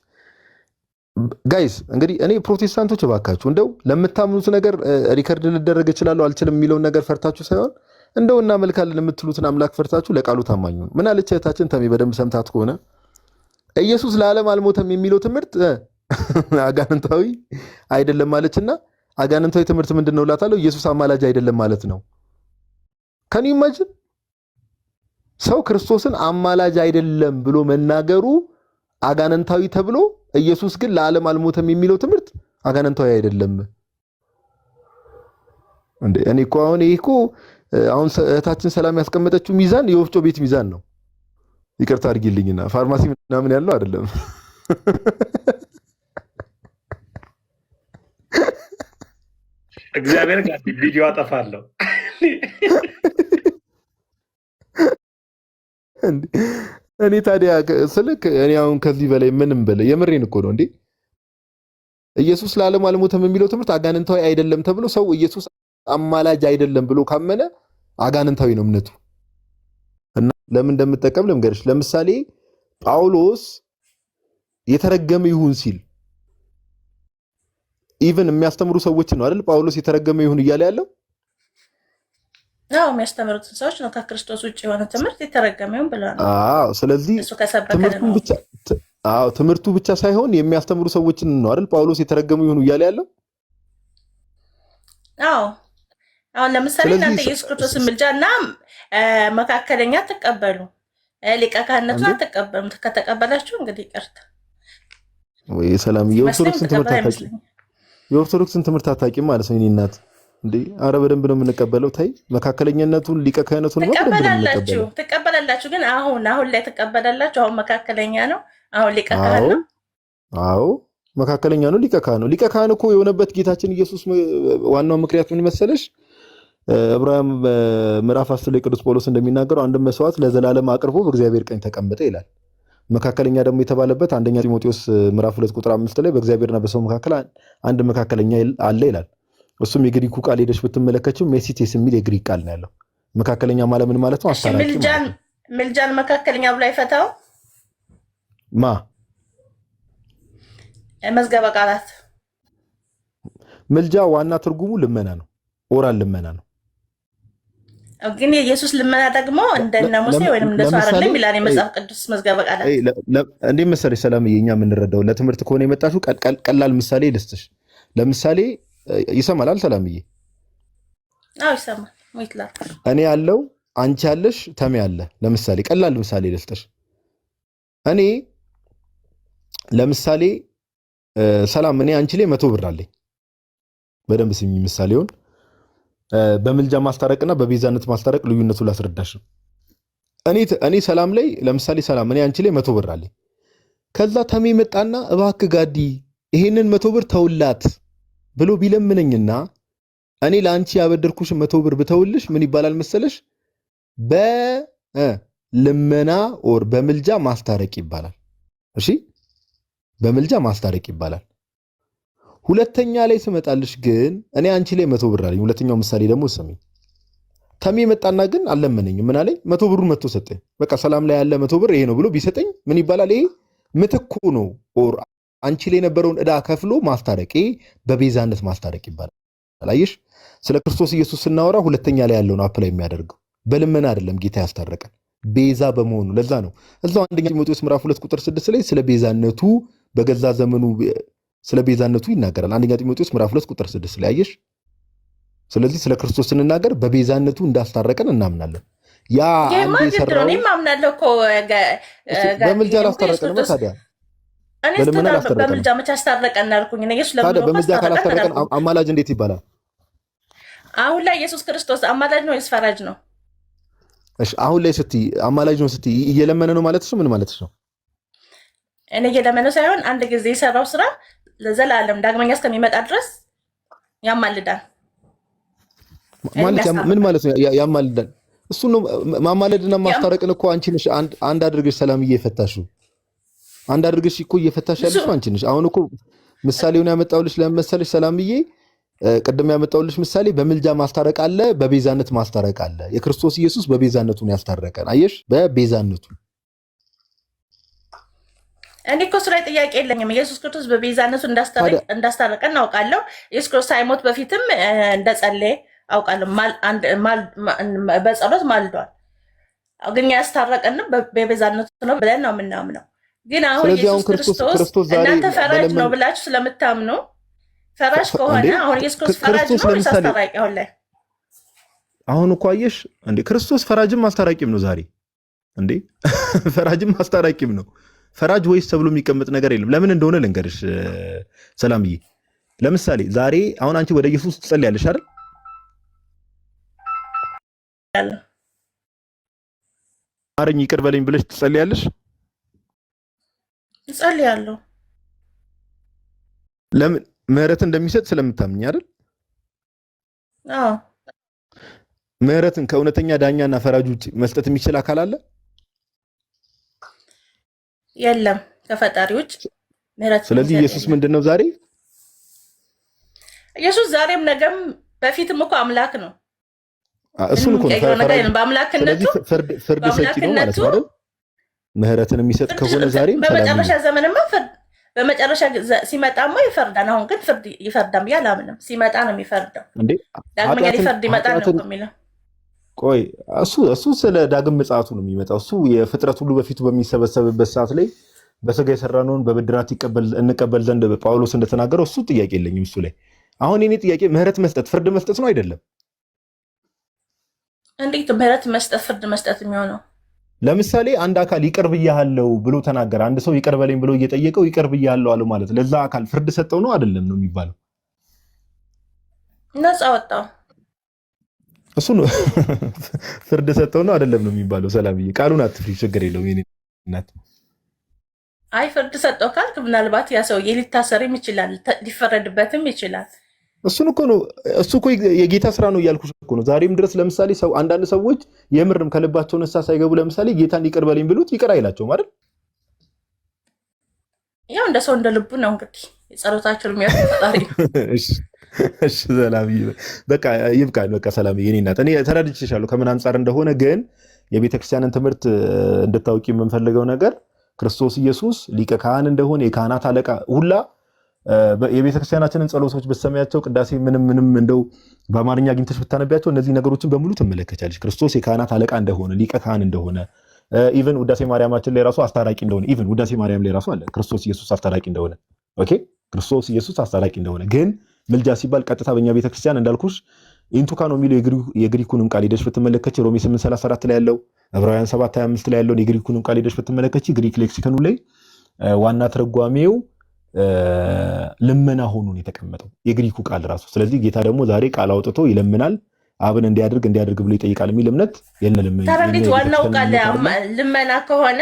ጋይስ። እንግዲህ እኔ ፕሮቴስታንቶች እባካችሁ እንደው ለምታምኑት ነገር ሪከርድ ልደረግ እችላለሁ አልችልም የሚለውን ነገር ፈርታችሁ ሳይሆን እንደው እናመልካለን የምትሉትን አምላክ ፈርታችሁ ለቃሉ ታማኙ ነው። ምን አለች እህታችን ተሜ በደንብ ሰምታት ከሆነ ኢየሱስ ለዓለም አልሞተም የሚለው ትምህርት አጋንንታዊ አይደለም ማለችና አጋንንታዊ ትምህርት ምንድነው እላታለሁ። ኢየሱስ አማላጅ አይደለም ማለት ነው። ከኒ ኢማጂን ሰው ክርስቶስን አማላጅ አይደለም ብሎ መናገሩ አጋንንታዊ ተብሎ ኢየሱስ ግን ለዓለም አልሞተም የሚለው ትምህርት አጋንንታዊ አይደለም እንዴ? እኔ እኮ አሁን እህታችን ሰላም ያስቀመጠችው ሚዛን የወፍጮ ቤት ሚዛን ነው። ይቅርታ አድርጊልኝና ፋርማሲ ምናምን ያለው አይደለም። እግዚአብሔር ጋር ቪዲዮ አጠፋለሁ። እኔ ታዲያ ስልክ እኔ አሁን ከዚህ በላይ ምንም በላይ የምሬን እኮ ነው እንዴ። ኢየሱስ ለዓለም አልሞተም የሚለው ትምህርት አጋንንታዊ አይደለም ተብሎ ሰው ኢየሱስ አማላጅ አይደለም ብሎ ካመነ አጋንንታዊ ነው እምነቱ። እና ለምን እንደምጠቀም ልንገርሽ። ለምሳሌ ጳውሎስ የተረገመ ይሁን ሲል ኢቭን የሚያስተምሩ ሰዎች ነው አይደል? ጳውሎስ የተረገመ ይሁን እያለ ያለው ነው የሚያስተምሩት ሰዎች ነው። ከክርስቶስ ውጭ የሆነ ትምህርት የተረገመ ይሁን ብለዋል። አዎ፣ ስለዚህ ትምህርቱ ብቻ ሳይሆን የሚያስተምሩ ሰዎችን ነው አይደል? ጳውሎስ የተረገሙ ይሁን እያለ ያለው። አዎ፣ አሁን ለምሳሌ እናንተ ኢየሱስ ክርስቶስን ምልጃና መካከለኛ ተቀበሉ፣ ሊቀ ካህንነቱን አትቀበሉም። ከተቀበላችሁ እንግዲህ ይቅርታ ወይ ሰላም። የኦርቶዶክስን ትምህርት አታውቂም ማለት ነው። እኔ እናት እንዴ! አረ በደንብ ነው የምንቀበለው። ታይ መካከለኛነቱን ሊቀ ካህንነቱን ትቀበላላችሁ፣ ግን አሁን ላይ ትቀበላላችሁ። አሁን መካከለኛ ነው፣ አሁን ሊቀ ካህን ነው። አዎ መካከለኛ ነው፣ ሊቀ ካህን ነው። ሊቀ ካህን እኮ የሆነበት ጌታችን ኢየሱስ ዋናው ምክንያት ምን መሰለሽ? ዕብራውያን ምዕራፍ 10 ላይ ቅዱስ ጳውሎስ እንደሚናገረው አንድ መስዋዕት ለዘላለም አቅርቦ በእግዚአብሔር ቀኝ ተቀመጠ ይላል። መካከለኛ ደግሞ የተባለበት አንደኛ ጢሞቴዎስ ምዕራፍ 2 ቁጥር 5 ላይ በእግዚአብሔርና በሰው መካከል አንድ መካከለኛ አለ ይላል። እሱም የግሪኩ ቃል ሄደሽ ብትመለከችው ሜሲቴስ የሚል የግሪክ ቃል ነው ያለው። መካከለኛ ማለት ምን ማለት ነው? አስታራቂ። ምልጃን መካከለኛ ብሎ አይፈታው መዝገበ ቃላት። ምልጃ ዋና ትርጉሙ ልመና ነው፣ ኦራል ልመና ነው። ግን የኢየሱስ ልመና ደግሞ እንደነ ሙሴ ወይንም እንደ ሰው አይደለም ይላል የመጽሐፍ ቅዱስ መዝገበ ቃላት። እንዴት መሰለሽ ሰላምዬ፣ እኛ የምንረዳው ለትምህርት ከሆነ የመጣሽው ቀላል ምሳሌ ልስጥሽ። ለምሳሌ ይሰማል ሰላምዬ? አዎ ይሰማል። እኔ ያለው አንቺ ያለሽ ተሜ ያለ። ለምሳሌ ቀላል ምሳሌ ልስጥሽ። እኔ ለምሳሌ ሰላም፣ እኔ አንቺ ላይ 100 ብር አለኝ። በደንብ ስሚ ምሳሌውን። በምልጃ ማስታረቅና በቤዛነት ማስታረቅ ልዩነቱ ላስረዳሽ። እኔ ሰላም ላይ ለምሳሌ ሰላም፣ እኔ አንቺ ላይ 100 ብር አለኝ። ከዛ ተሜ መጣና እባክህ ጋዲ ይሄንን 100 ብር ተውላት ብሎ ቢለምነኝና እኔ ለአንቺ ያበደርኩሽ 100 ብር ብተውልሽ ምን ይባላል መሰለሽ? በልመና ኦር በምልጃ ማስታረቅ ይባላል። እሺ በምልጃ ማስታረቅ ይባላል። ሁለተኛ ላይ ስመጣልሽ ግን እኔ አንቺ ላይ 100 ብር አለኝ። ሁለተኛው ምሳሌ ደግሞ ስሚ። ተሜ መጣና ግን አልለመነኝም። ምን አለኝ? 100 ብሩን መጥቶ ሰጠኝ። በቃ ሰላም ላይ ያለ 100 ብር ይሄ ነው ብሎ ቢሰጠኝ ምን ይባላል? ይሄ ምትኩ ነው። ኦር አንቺ ላይ የነበረውን ዕዳ ከፍሎ ማስታረቅ፣ ይሄ በቤዛነት ማስታረቅ ይባላል። አላየሽ? ስለ ክርስቶስ ኢየሱስ ስናወራ ሁለተኛ ላይ ያለውን አፕላይ የሚያደርገው በልመና አይደለም። ጌታ ያስታረቀን ቤዛ በመሆኑ ለዛ ነው እዛው አንደኛ ጢሞቴዎስ ምዕራፍ 2 ቁጥር 6 ላይ ስለ ቤዛነቱ በገዛ ዘመኑ ስለ ቤዛነቱ ይናገራል። አንደኛ ጢሞቴዎስ ምዕራፍ 2 ቁጥር 6 ላይ አየሽ። ስለዚህ ስለ ክርስቶስ ስንናገር በቤዛነቱ እንዳስታረቀን እናምናለን። ያ አንዴ ሰራው ማምናለሁ እኮ በምልጃ አላስታረቀንም። ታዲያ በምልጃ መቼ አስታረቀን አልኩኝ? ታዲያ በምልጃ ካላስታረቀን አማላጅ እንዴት ይባላል? አሁን ላይ ኢየሱስ ክርስቶስ አማላጅ ነው ወይስ ፈራጅ ነው? እሺ አሁን ላይ ስትይ አማላጅ ነው ስትይ እየለመነ ነው ማለትሽ ምን ማለትሽ ነው? እኔ እየለመነ ሳይሆን አንድ ጊዜ የሰራው ስራ ለዘላለም ዳግመኛ እስከሚመጣ ድረስ ያማልዳል። ማለት ምን ማለት ነው ያማልዳል? እሱ ነው ማማለድና ማስታረቅን እኮ አንቺ ነሽ አንድ አድርገሽ ሰላምዬ የፈታሽው። አንድ አድርገሽ እኮ እየፈታሽ ያለሽ አንቺ ነሽ። አሁን እኮ ምሳሌውን ያመጣውልሽ ለመሰለሽ ሰላምዬ፣ ቅድም ያመጣውልሽ ምሳሌ በምልጃ ማስታረቅ አለ፣ በቤዛነት ማስታረቅ አለ። የክርስቶስ ኢየሱስ በቤዛነቱን ያስታረቀን አየሽ፣ በቤዛነቱ። እኔ እኮ ስራ ጥያቄ የለኝም። ኢየሱስ ክርስቶስ በቤዛነቱ እንዳስታረቀን እናውቃለሁ። ኢየሱስ ክርስቶስ ሳይሞት በፊትም እንደጸለየ አውቃለሁ። በጸሎት ማልዷል። ግን ያስታረቀን በቤዛነቱ ነው ብለን ነው የምናምነው። ግን አሁን ኢየሱስ ክርስቶስ እናንተ ፈራጅ ነው ብላችሁ ስለምታምኑ ፈራጅ ከሆነ አሁን ኢየሱስ ክርስቶስ ፈራጅ ነው ወይስ አስታራቂ? አሁን ላይ አሁን እኮ አየሽ እንዴ ክርስቶስ ፈራጅም አስታራቂም ነው ዛሬ እንዴ ፈራጅም አስታራቂም ነው። ፈራጅ ወይስ ተብሎ የሚቀመጥ ነገር የለም። ለምን እንደሆነ ልንገርሽ ሰላምዬ። ለምሳሌ ዛሬ አሁን አንቺ ወደ ኢየሱስ ትጸልያለሽ አይደል? ማረኝ ይቅር በለኝ ብለሽ ትጸልያለሽ? እጸልያለሁ። ለምን? ምህረት እንደሚሰጥ ስለምታምኝ አይደል? አዎ። ምህረትን ከእውነተኛ ዳኛና ፈራጅ ውጭ መስጠት የሚችል አካል አለ? የለም ከፈጣሪ ውጭ ምህረት። ስለዚህ ኢየሱስ ምንድነው ዛሬ? ኢየሱስ ዛሬም ነገም በፊትም እኮ አምላክ ነው። እሱን እኮ በአምላክነቱ ፍርድ ሰጪ ነው ማለት ነው አይደል? ምህረትን የሚሰጥ ከሆነ ዛሬ በመጨረሻ ዘመንማ በመጨረሻ ሲመጣማ ይፈርዳል። አሁን ግን ፍርድ ይፈርዳል ብዬ አላምንም። ሲመጣ ነው የሚፈርደው። ዳግመኛ ሊፈርድ ይመጣል ነው የሚለው። ቆይ እሱ ስለ ዳግም ምጽአቱ ነው የሚመጣው። እሱ የፍጥረት ሁሉ በፊቱ በሚሰበሰብበት ሰዓት ላይ በስጋ የሰራነውን በብድራት እንቀበል ዘንድ ጳውሎስ እንደተናገረው እሱ ጥያቄ የለኝም እሱ ላይ። አሁን የኔ ጥያቄ ምህረት መስጠት ፍርድ መስጠት ነው አይደለም? እንዴት ምህረት መስጠት ፍርድ መስጠት የሚሆነው? ለምሳሌ አንድ አካል ይቅር ብያለሁ ብሎ ተናገረ። አንድ ሰው ይቅር በለኝ ብሎ እየጠየቀው ይቅር ብያለሁ አለው ማለት ለዛ አካል ፍርድ ሰጠው ነው አይደለም ነው የሚባለው? ነፃ ወጣው እሱ ነው ፍርድ ሰጠው ነው አይደለም ነው የሚባለው? ሰላምዬ ቃሉን አትፍሪ፣ ችግር የለውም የኔ እናት። አይ ፍርድ ሰጠው ካልክ ምናልባት ያ ሰውዬ ሊታሰርም ይችላል፣ ሊፈረድበትም ይችላል። እሱን እኮ ነው እሱ እኮ የጌታ ስራ ነው እያልኩሽ እኮ ነው። ዛሬም ድረስ ለምሳሌ ሰው አንዳንድ ሰዎች የምርም ከልባቸው ንስሐ ሳይገቡ ለምሳሌ ጌታን ይቅር በለኝ ብሉት ይቅር አይላቸውም አይደል? ያው እንደ ሰው እንደ ልቡ ነው እንግዲህ የጸሎታቸውን የሚያፈጣሪ። እሺ ሰላምዬ በቃ ይብቃል። በቃ ሰላምዬ የኔ እናት እኔ ተረድቼሻለሁ ከምን አንጻር እንደሆነ። ግን የቤተክርስቲያንን ትምህርት እንድታውቂ የምንፈልገው ነገር ክርስቶስ ኢየሱስ ሊቀ ካህን እንደሆነ የካህናት አለቃ ሁላ የቤተክርስቲያናችንን ጸሎቶች በሰማያቸው ቅዳሴ ምንም እንደው በአማርኛ አግኝተሽ ብታነቢያቸው እነዚህ ነገሮችን በሙሉ ትመለከቻለሽ። ክርስቶስ የካህናት አለቃ እንደሆነ ሊቀ ካህን እንደሆነ ኢቭን ውዳሴ ማርያማችን ላይ ራሱ አስታራቂ እንደሆነ ኢቭን ውዳሴ ማርያም ላይ ራሱ አለ ክርስቶስ ኢየሱስ አስታራቂ እንደሆነ። ኦኬ ክርስቶስ ኢየሱስ አስታራቂ እንደሆነ። ግን ምልጃ ሲባል ቀጥታ በእኛ ቤተክርስቲያን እንዳልኩሽ ኢንቱካ ነው የሚለው የግሪኩንም ቃል ሄደሽ ብትመለከች ሮሜ 8:34 ላይ ያለው ዕብራውያን 7:25 ላይ ያለውን የግሪኩንም ቃል ሄደሽ ብትመለከች ግሪክ ሌክሲከኑ ላይ ዋና ተረጓሚው ልመና ሆኖን የተቀመጠው የግሪኩ ቃል ራሱ። ስለዚህ ጌታ ደግሞ ዛሬ ቃል አውጥቶ ይለምናል፣ አብን እንዲያደርግ ብሎ ይጠይቃል የሚል እምነት የለንም። ታዲያ ዋናው ቃል ልመና ከሆነ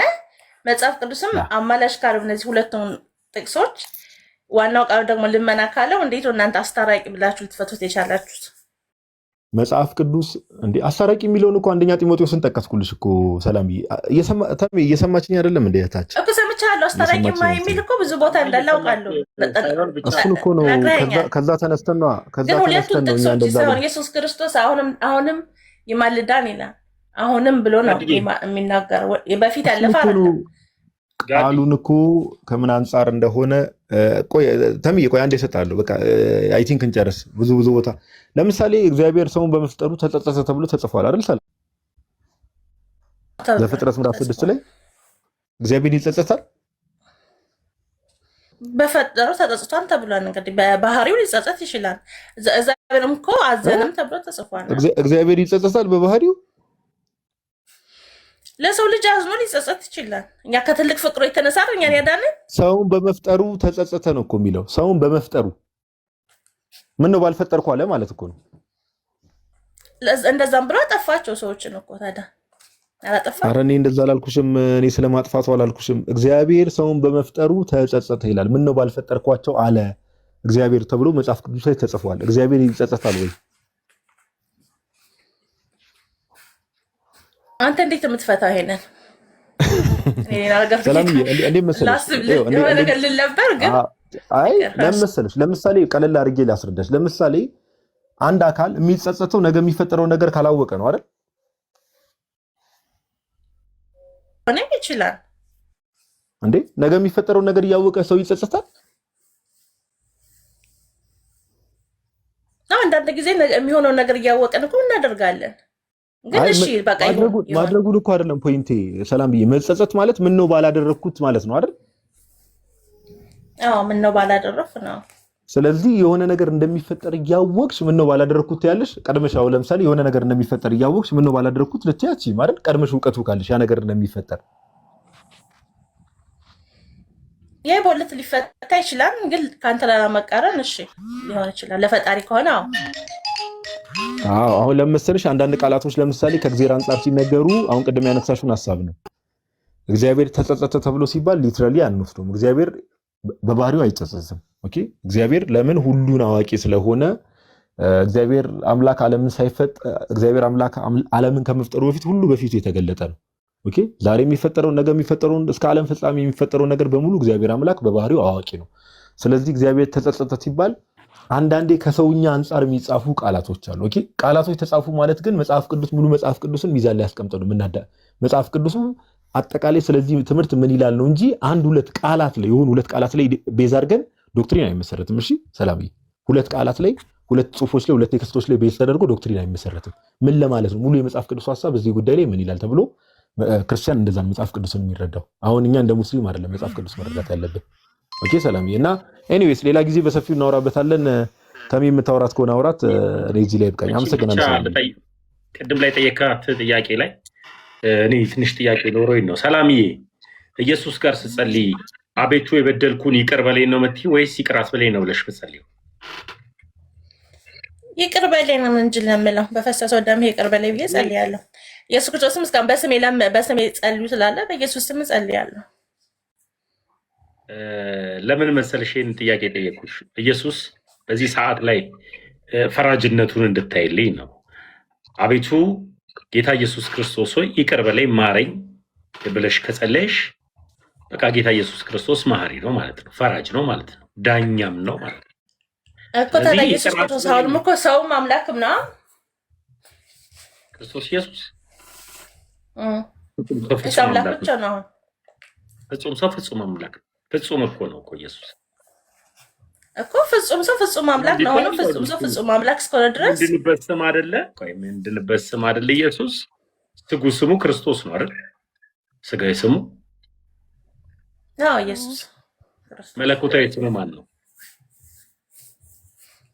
መጽሐፍ ቅዱስም አማላሽ ካለው እነዚህ ሁለቱን ጥቅሶች ዋናው ቃል ደግሞ ልመና ካለው እንዴት እናንተ አስታራቂ ብላችሁ ልትፈቱት የቻላችሁት? መጽሐፍ ቅዱስ እንዴ አሳራቂ የሚለውን እኮ አንደኛ ጢሞቴዎስን ጠቀስኩልሽ እኮ ሰላምዬ። እየሰማችኝ አይደለም እንዴ እህታችን? እኮ ሰምቻለሁ። አስታራቂማ የሚል እኮ ብዙ ቦታ እንዳለ አውቃለሁ። እሱን እኮ ነው ከዛ ተነስተን ነው እኛ እንደዛ ኢየሱስ ክርስቶስ አሁንም ይማልዳን ይላል። አሁንም ብሎ ነው የሚናገረው። በፊት ያለፈ አይደለም። ቃሉን እኮ ከምን አንጻር እንደሆነ ተምዬ ቆይ አንዴ እሰጥሃለሁ። በቃ አይ ቲንክ እንጨርስ። ብዙ ቦታ ለምሳሌ እግዚአብሔር ሰውን በመፍጠሩ ተጸጸተ ተብሎ ተጽፏል አይደል? ሰላም ዘፍጥረት ምዕራፍ 6 ላይ እግዚአብሔር ይጸጸታል። በፈጠረው ተጸጽቷል ተብሏል። እንግዲህ በባህሪው ሊጸጸት ይችላል። እግዚአብሔርም እኮ አዘነም ተብሎ ተጽፏል። እግዚአብሔር ይጸጸታል በባህሪው። ለሰው ልጅ አዝኖ ሊጸጸት ይችላል። እኛ ከትልቅ ፍቅሩ የተነሳ እኛን ያዳነን ሰውን በመፍጠሩ ተጸጸተ ነው እኮ የሚለው። ሰውን በመፍጠሩ ምን ነው ባልፈጠርኩ አለ ማለት እኮ ነው። እንደዛም ብሎ አጠፋቸው ሰዎችን እኮ ታዲያ አላጠፋም። ኧረ እኔ እንደዛ አላልኩሽም። እኔ ስለማጥፋቱ አላልኩሽም። እግዚአብሔር ሰውን በመፍጠሩ ተጸጸተ ይላል። ምን ነው ባልፈጠርኳቸው አለ እግዚአብሔር ተብሎ መጽሐፍ ቅዱስ ላይ ተጽፏል። እግዚአብሔር ይጸጸታል ወይ? አንተ እንዴት የምትፈታው ይሄንን? ለምሳሌ ቀለል አድርጌ ላስረዳሽ። ለምሳሌ አንድ አካል የሚጸጸተው ነገ የሚፈጠረው ነገር ካላወቀ ነው አይደል? ይችላል እንዴ? ነገ የሚፈጠረው ነገር እያወቀ ሰው ይጸጸታል? አንዳንድ ጊዜ የሚሆነው ነገር እያወቀን እኮ እናደርጋለን። ግን እሺ በቃ ማድረጉን እኮ አይደለም ፖይንቴ። ሰላም ብዬ መጸጸት ማለት ምን ነው ባላደረኩት ማለት ነው አይደል? አዎ ምን ነው ባላደረኩ ነው። ስለዚህ የሆነ ነገር እንደሚፈጠር እያወቅሽ ምን ነው ባላደረኩት ያለሽ ቀድመሽ፣ አሁን ለምሳሌ የሆነ ነገር እንደሚፈጠር እያወቅሽ ምን ነው ባላደረኩት ልትያቺ ማለት ቀድመሽ እውቀቱ ካለሽ ያ ነገር እንደሚፈጠር በሁለት ሊፈታ ይችላል። ግን ካንተ ላለመቃረን እሺ ሊሆን ይችላል ለፈጣሪ ከሆነ አሁን ለምሳሌሽ አንዳንድ ቃላቶች ለምሳሌ ከእግዚአብሔር አንጻር ሲነገሩ አሁን ቅድም ያነሳሽውን ሐሳብ ነው። እግዚአብሔር ተጸጸተ ተብሎ ሲባል ሊትራሊ አንወስደውም። እግዚአብሔር በባህሪው አይጸጸትም። ኦኬ እግዚአብሔር ለምን ሁሉን አዋቂ ስለሆነ እግዚአብሔር አምላክ ዓለምን ሳይፈጠር እግዚአብሔር አምላክ ዓለምን ከመፍጠሩ በፊት ሁሉ በፊቱ የተገለጠ ነው። ኦኬ ዛሬ የሚፈጠረው ነገ የሚፈጠረው እስከ ዓለም ፍጻሜ የሚፈጠረው ነገር በሙሉ እግዚአብሔር አምላክ በባህሪው አዋቂ ነው። ስለዚህ እግዚአብሔር ተጸጸተ ሲባል አንዳንዴ ከሰውኛ አንጻር የሚጻፉ ቃላቶች አሉ። ኦኬ ቃላቶች ተጻፉ ማለት ግን መጽሐፍ ቅዱስ ሙሉ መጽሐፍ ቅዱስን ሚዛን ላይ ያስቀምጣሉ። መጽሐፍ ቅዱሱ አጠቃላይ ስለዚህ ትምህርት ምን ይላል ነው እንጂ አንድ ሁለት ቃላት ላይ የሆኑ ሁለት ቃላት ላይ ቤዝ አድርገን ዶክትሪን አይመሰረትም። እሺ ሰላምዬ፣ ሁለት ቃላት ላይ ሁለት ጽሁፎች ላይ ሁለት ቴክስቶች ላይ ቤዝ ተደርጎ ዶክትሪን አይመሰረትም። ምን ለማለት ነው? ሙሉ የመጽሐፍ ቅዱስ ሐሳብ በዚህ ጉዳይ ላይ ምን ይላል ተብሎ ክርስቲያን እንደዛ መጽሐፍ ቅዱስን የሚረዳው። አሁን እኛ እንደ ሙስሊም አይደለም መጽሐፍ ቅዱስ መረዳት ያለብን። ኦኬ ሰላምዬ፣ እና ኤኒዌይስ ሌላ ጊዜ በሰፊው እናወራበታለን። ተሚ የምታወራት ከሆነ አውራት። እዚህ ላይ ይብቃኝ። አመሰግናለሁ። ቅድም ላይ ጠየካት ጥያቄ ላይ እኔ ትንሽ ጥያቄ ኖሮኝ ነው። ሰላምዬ ኢየሱስ ጋር ስትጸልይ አቤቱ የበደልኩን ይቅር በለኝ ነው የምትይ ወይስ ይቅር አትበለኝ ነው ብለሽ የምትጸልይው? ይቅር በለኝ ነው እንጂ ለምለው በፈሰሰው ደም ይቅር በለኝ ብዬ ጸልያለሁ። ኢየሱስ ክርስቶስም እስካሁን በስሜ ጸልዩ ስላለ በኢየሱስ ስም ጸልያለሁ። ለምን መሰለሽ ይህን ጥያቄ ጠየኩሽ? ኢየሱስ በዚህ ሰዓት ላይ ፈራጅነቱን እንድታይልኝ ነው። አቤቱ ጌታ ኢየሱስ ክርስቶስ ሆይ ይቅር በለኝ ማረኝ ብለሽ ከጸለይሽ በቃ ጌታ ኢየሱስ ክርስቶስ መሐሪ ነው ማለት ነው፣ ፈራጅ ነው ማለት ነው፣ ዳኛም ነው ማለት ነው እኮ። ታዲያ ኢየሱስ ክርስቶስ አሁንም እኮ ሰውም አምላክም ነው። ክርስቶስ ኢየሱስ አምላክ ብቻ ነው። ፍጹም ሰው ፍጹም አምላክ ፍጹም እኮ ነው እኮ ኢየሱስ እኮ ፍጹም ሰው ፍጹም አምላክ ነው። ሆኖ ፍጹም ሰው ፍጹም አምላክ እስከሆነ ድረስ እንድንበት ስም አይደለ? ቆይ እንድንበት ስም አይደለ? ኢየሱስ ስጉ ስሙ ክርስቶስ ነው አይደል? ስጋዊ ስሙ ኢየሱስ። መለኮታዊ ስሙ ማን ነው?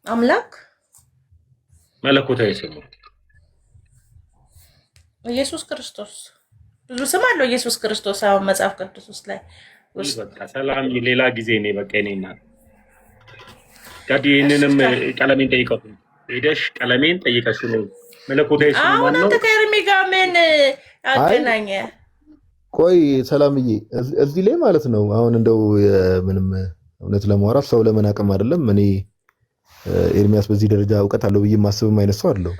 አምላክ። መለኮታዊ ስሙ ኢየሱስ ክርስቶስ። ብዙ ስም አለው ኢየሱስ ክርስቶስ። አሁን መጽሐፍ ቅዱስ ውስጥ ላይ በቃ ሰላም ሌላ ጊዜ እኔ በቃ እኔና ጋዲ ይህንንም ቀለሜን ጠይቀው ሄደሽ ቀለሜን ጠይቀሽ ነው መለኮታዊ ስሙ ማን ነው? አንተ ከኤርሚ ጋር ምን አገናኘ? ቆይ ሰላምዬ፣ እዚህ ላይ ማለት ነው አሁን እንደው ምንም እውነት ለማውራት ሰው ለመናቀም አይደለም። እኔ ኤርሚያስ በዚህ ደረጃ እውቀት አለው ብዬ ማስብም አይነት ሰው አይደለም።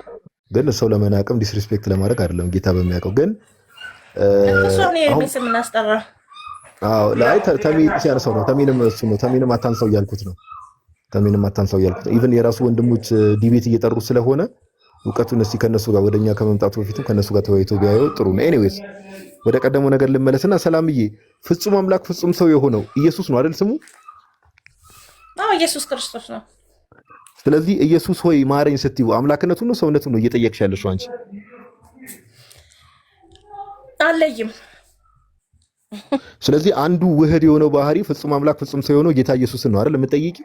ግን ሰው ለመናቅም ዲስሪስፔክት ለማድረግ አይደለም ጌታ በሚያውቀው ግን እሱ ነው የሚስም እናስጠራ ላይ ተሚ ሲያነሳው ነው ተሚንም እሱ ነው ተሚንም አታንሳው እያልኩት ነው ኢቭን የራሱ ወንድሞች ዲቤት እየጠሩ ስለሆነ እውቀቱን እስቲ ከነሱ ጋር ወደኛ ከመምጣቱ በፊትም ከነሱ ጋር ተወያይቶ ቢያየው ጥሩ ነው። ኤኒዌይስ ወደ ቀደመው ነገር ልመለስና ሰላምዬ ፍጹም አምላክ ፍጹም ሰው የሆነው ኢየሱስ ነው አይደል ስሙ? ኢየሱስ ክርስቶስ ነው። ስለዚህ ኢየሱስ ሆይ ማረኝ ስትዩ አምላክነቱን ነው ሰውነቱን ነው እየጠየቅሽ ያለሽው አንቺ? አለይም። ስለዚህ አንዱ ውህድ የሆነው ባህሪ ፍጹም አምላክ ፍጹም ሰው የሆነው ጌታ ኢየሱስን ነው አይደል የምትጠይቂ?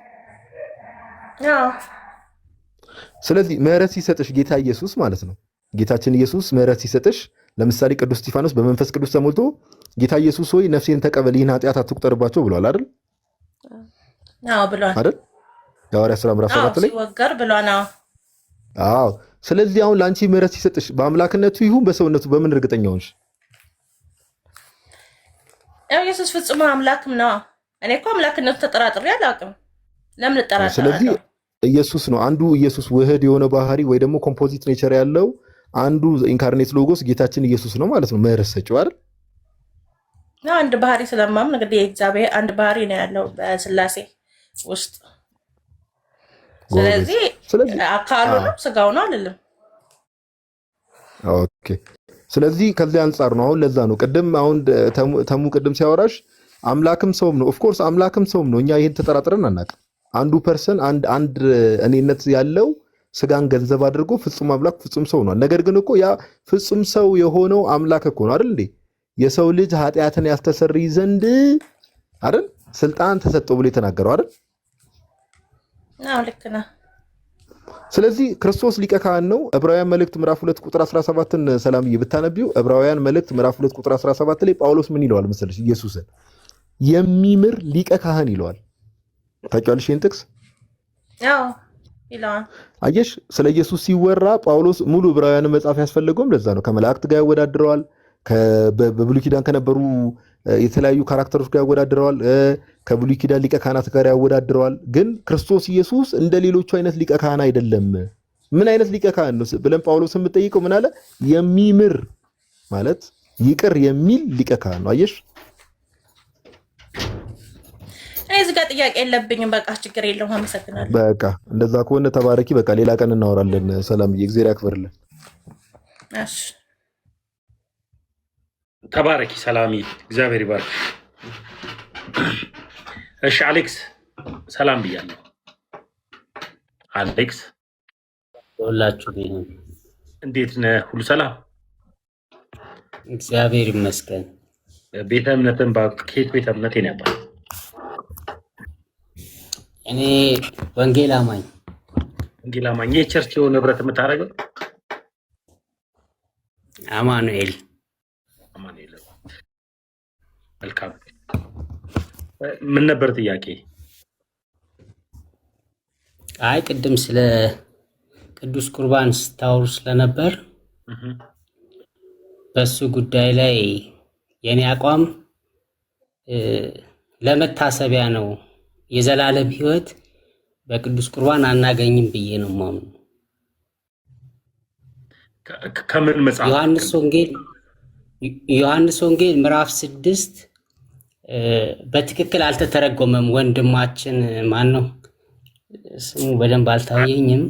ስለዚህ ምህረት ሲሰጥሽ ጌታ ኢየሱስ ማለት ነው ጌታችን ኢየሱስ ምህረት ሲሰጥሽ ለምሳሌ ቅዱስ እስጢፋኖስ በመንፈስ ቅዱስ ተሞልቶ ጌታ ኢየሱስ ሆይ ነፍሴን ተቀበል ይህን ኃጢአት አትቁጠርባቸው ብሏል አይደል? ብሏል አይደል? የሐዋርያት ሥራ ምዕራፍ 7 ላይ ሲወገር ብሏል። ስለዚህ አሁን ለአንቺ ምህረት ሲሰጥሽ በአምላክነቱ ይሁን በሰውነቱ በምን እርግጠኛ ሆንሽ? ኢየሱስ ፍጹም አምላክም ነው። እኔ እኮ አምላክነቱ ተጠራጥሬ አላውቅም። ለምን እጠራጠራለሁ? ስለዚህ ኢየሱስ ነው አንዱ ኢየሱስ ውህድ የሆነ ባህሪ ወይ ደግሞ ኮምፖዚት ኔቸር ያለው አንዱ ኢንካርኔት ሎጎስ ጌታችን ኢየሱስ ነው ማለት ነው ምህረት ሰጪው አይደል? አንድ ባህሪ ስለማምን እንግዲህ እግዚአብሔር አንድ ባህሪ ነው ያለው በስላሴ ውስጥ። ስለዚህ አካሉ ነው ስጋው ነው አይደለም? ኦኬ። ስለዚህ ከዚህ አንፃር ነው አሁን ለዛ ነው ቅድም አሁን ተሙ ቅድም ሲያወራሽ አምላክም ሰውም ነው። ኦፍ ኮርስ አምላክም ሰውም ነው። እኛ ይሄን ተጠራጥረን አናውቅም። አንዱ ፐርሰን አንድ እኔነት ያለው ስጋን ገንዘብ አድርጎ ፍጹም አምላክ ፍጹም ሰው ነው። ነገር ግን እኮ ያ ፍጹም ሰው የሆነው አምላክ እኮ ነው አይደል እንዴ? የሰው ልጅ ኃጢአትን ያስተሰርይ ዘንድ አይደል ስልጣን ተሰጠው ብሎ የተናገረው አይደል? ልክ ነህ። ስለዚህ ክርስቶስ ሊቀ ካህን ነው። ዕብራውያን መልእክት ምዕራፍ 2 ቁጥር 17ን ሰላምዬ ብታነቢው ዕብራውያን መልእክት ምዕራፍ 2 ቁጥር 17 ላይ ጳውሎስ ምን ይለዋል መሰለሽ? ኢየሱስን የሚምር ሊቀ ካህን ይለዋል። ታውቂዋለሽ ይሄን ጥቅስ? ይለዋል። አየሽ፣ ስለ ኢየሱስ ሲወራ ጳውሎስ ሙሉ ዕብራውያን መጽሐፍ ያስፈልገውም ለዛ ነው። ከመላእክት ጋር ያወዳድረዋል። በብሉይ ኪዳን ከነበሩ የተለያዩ ካራክተሮች ጋር ያወዳድረዋል። ከብሉይ ኪዳን ሊቀ ካህናት ጋር ያወዳድረዋል። ግን ክርስቶስ ኢየሱስ እንደ ሌሎቹ አይነት ሊቀ ካህን አይደለም። ምን አይነት ሊቀ ካህን ነው ብለን ጳውሎስ የምጠይቀው ምን አለ? የሚምር ማለት ይቅር የሚል ሊቀ ካህን ነው። አየሽ፣ እዚህ ጋር ጥያቄ የለብኝም። በቃ ችግር የለውም። አመሰግናለሁ። በቃ እንደዛ ከሆነ ተባረኪ። በቃ ሌላ ቀን እናወራለን። ሰላምዬ፣ እግዚአብሔር ያክብርልን። እሺ፣ ተባረኪ ሰላምዬ፣ እግዚአብሔር ይባርክ። እሺ፣ አሌክስ ሰላም ብያለሁ። አሌክስ ሁላችሁ እንዴት ነህ? ሁሉ ሰላም? እግዚአብሔር ይመስገን። ቤተ እምነትን ከየት ቤተ እምነቴን ያባል? እኔ ወንጌል አማኝ የቸርች የሆነ ህብረት የምታደርገው አማኑኤል። መልካም። ምን ነበር ጥያቄ? አይ ቅድም ስለ ቅዱስ ቁርባን ስታወሩ ስለነበር በሱ ጉዳይ ላይ የኔ አቋም ለመታሰቢያ ነው። የዘላለም ህይወት በቅዱስ ቁርባን አናገኝም ብዬ ነው ማምኑ። ከምን መጽሐፍ? ዮሐንስ ወንጌል ምዕራፍ 6 በትክክል አልተተረጎመም። ወንድማችን ማን ነው ስሙ በደንብ አልታየኝም።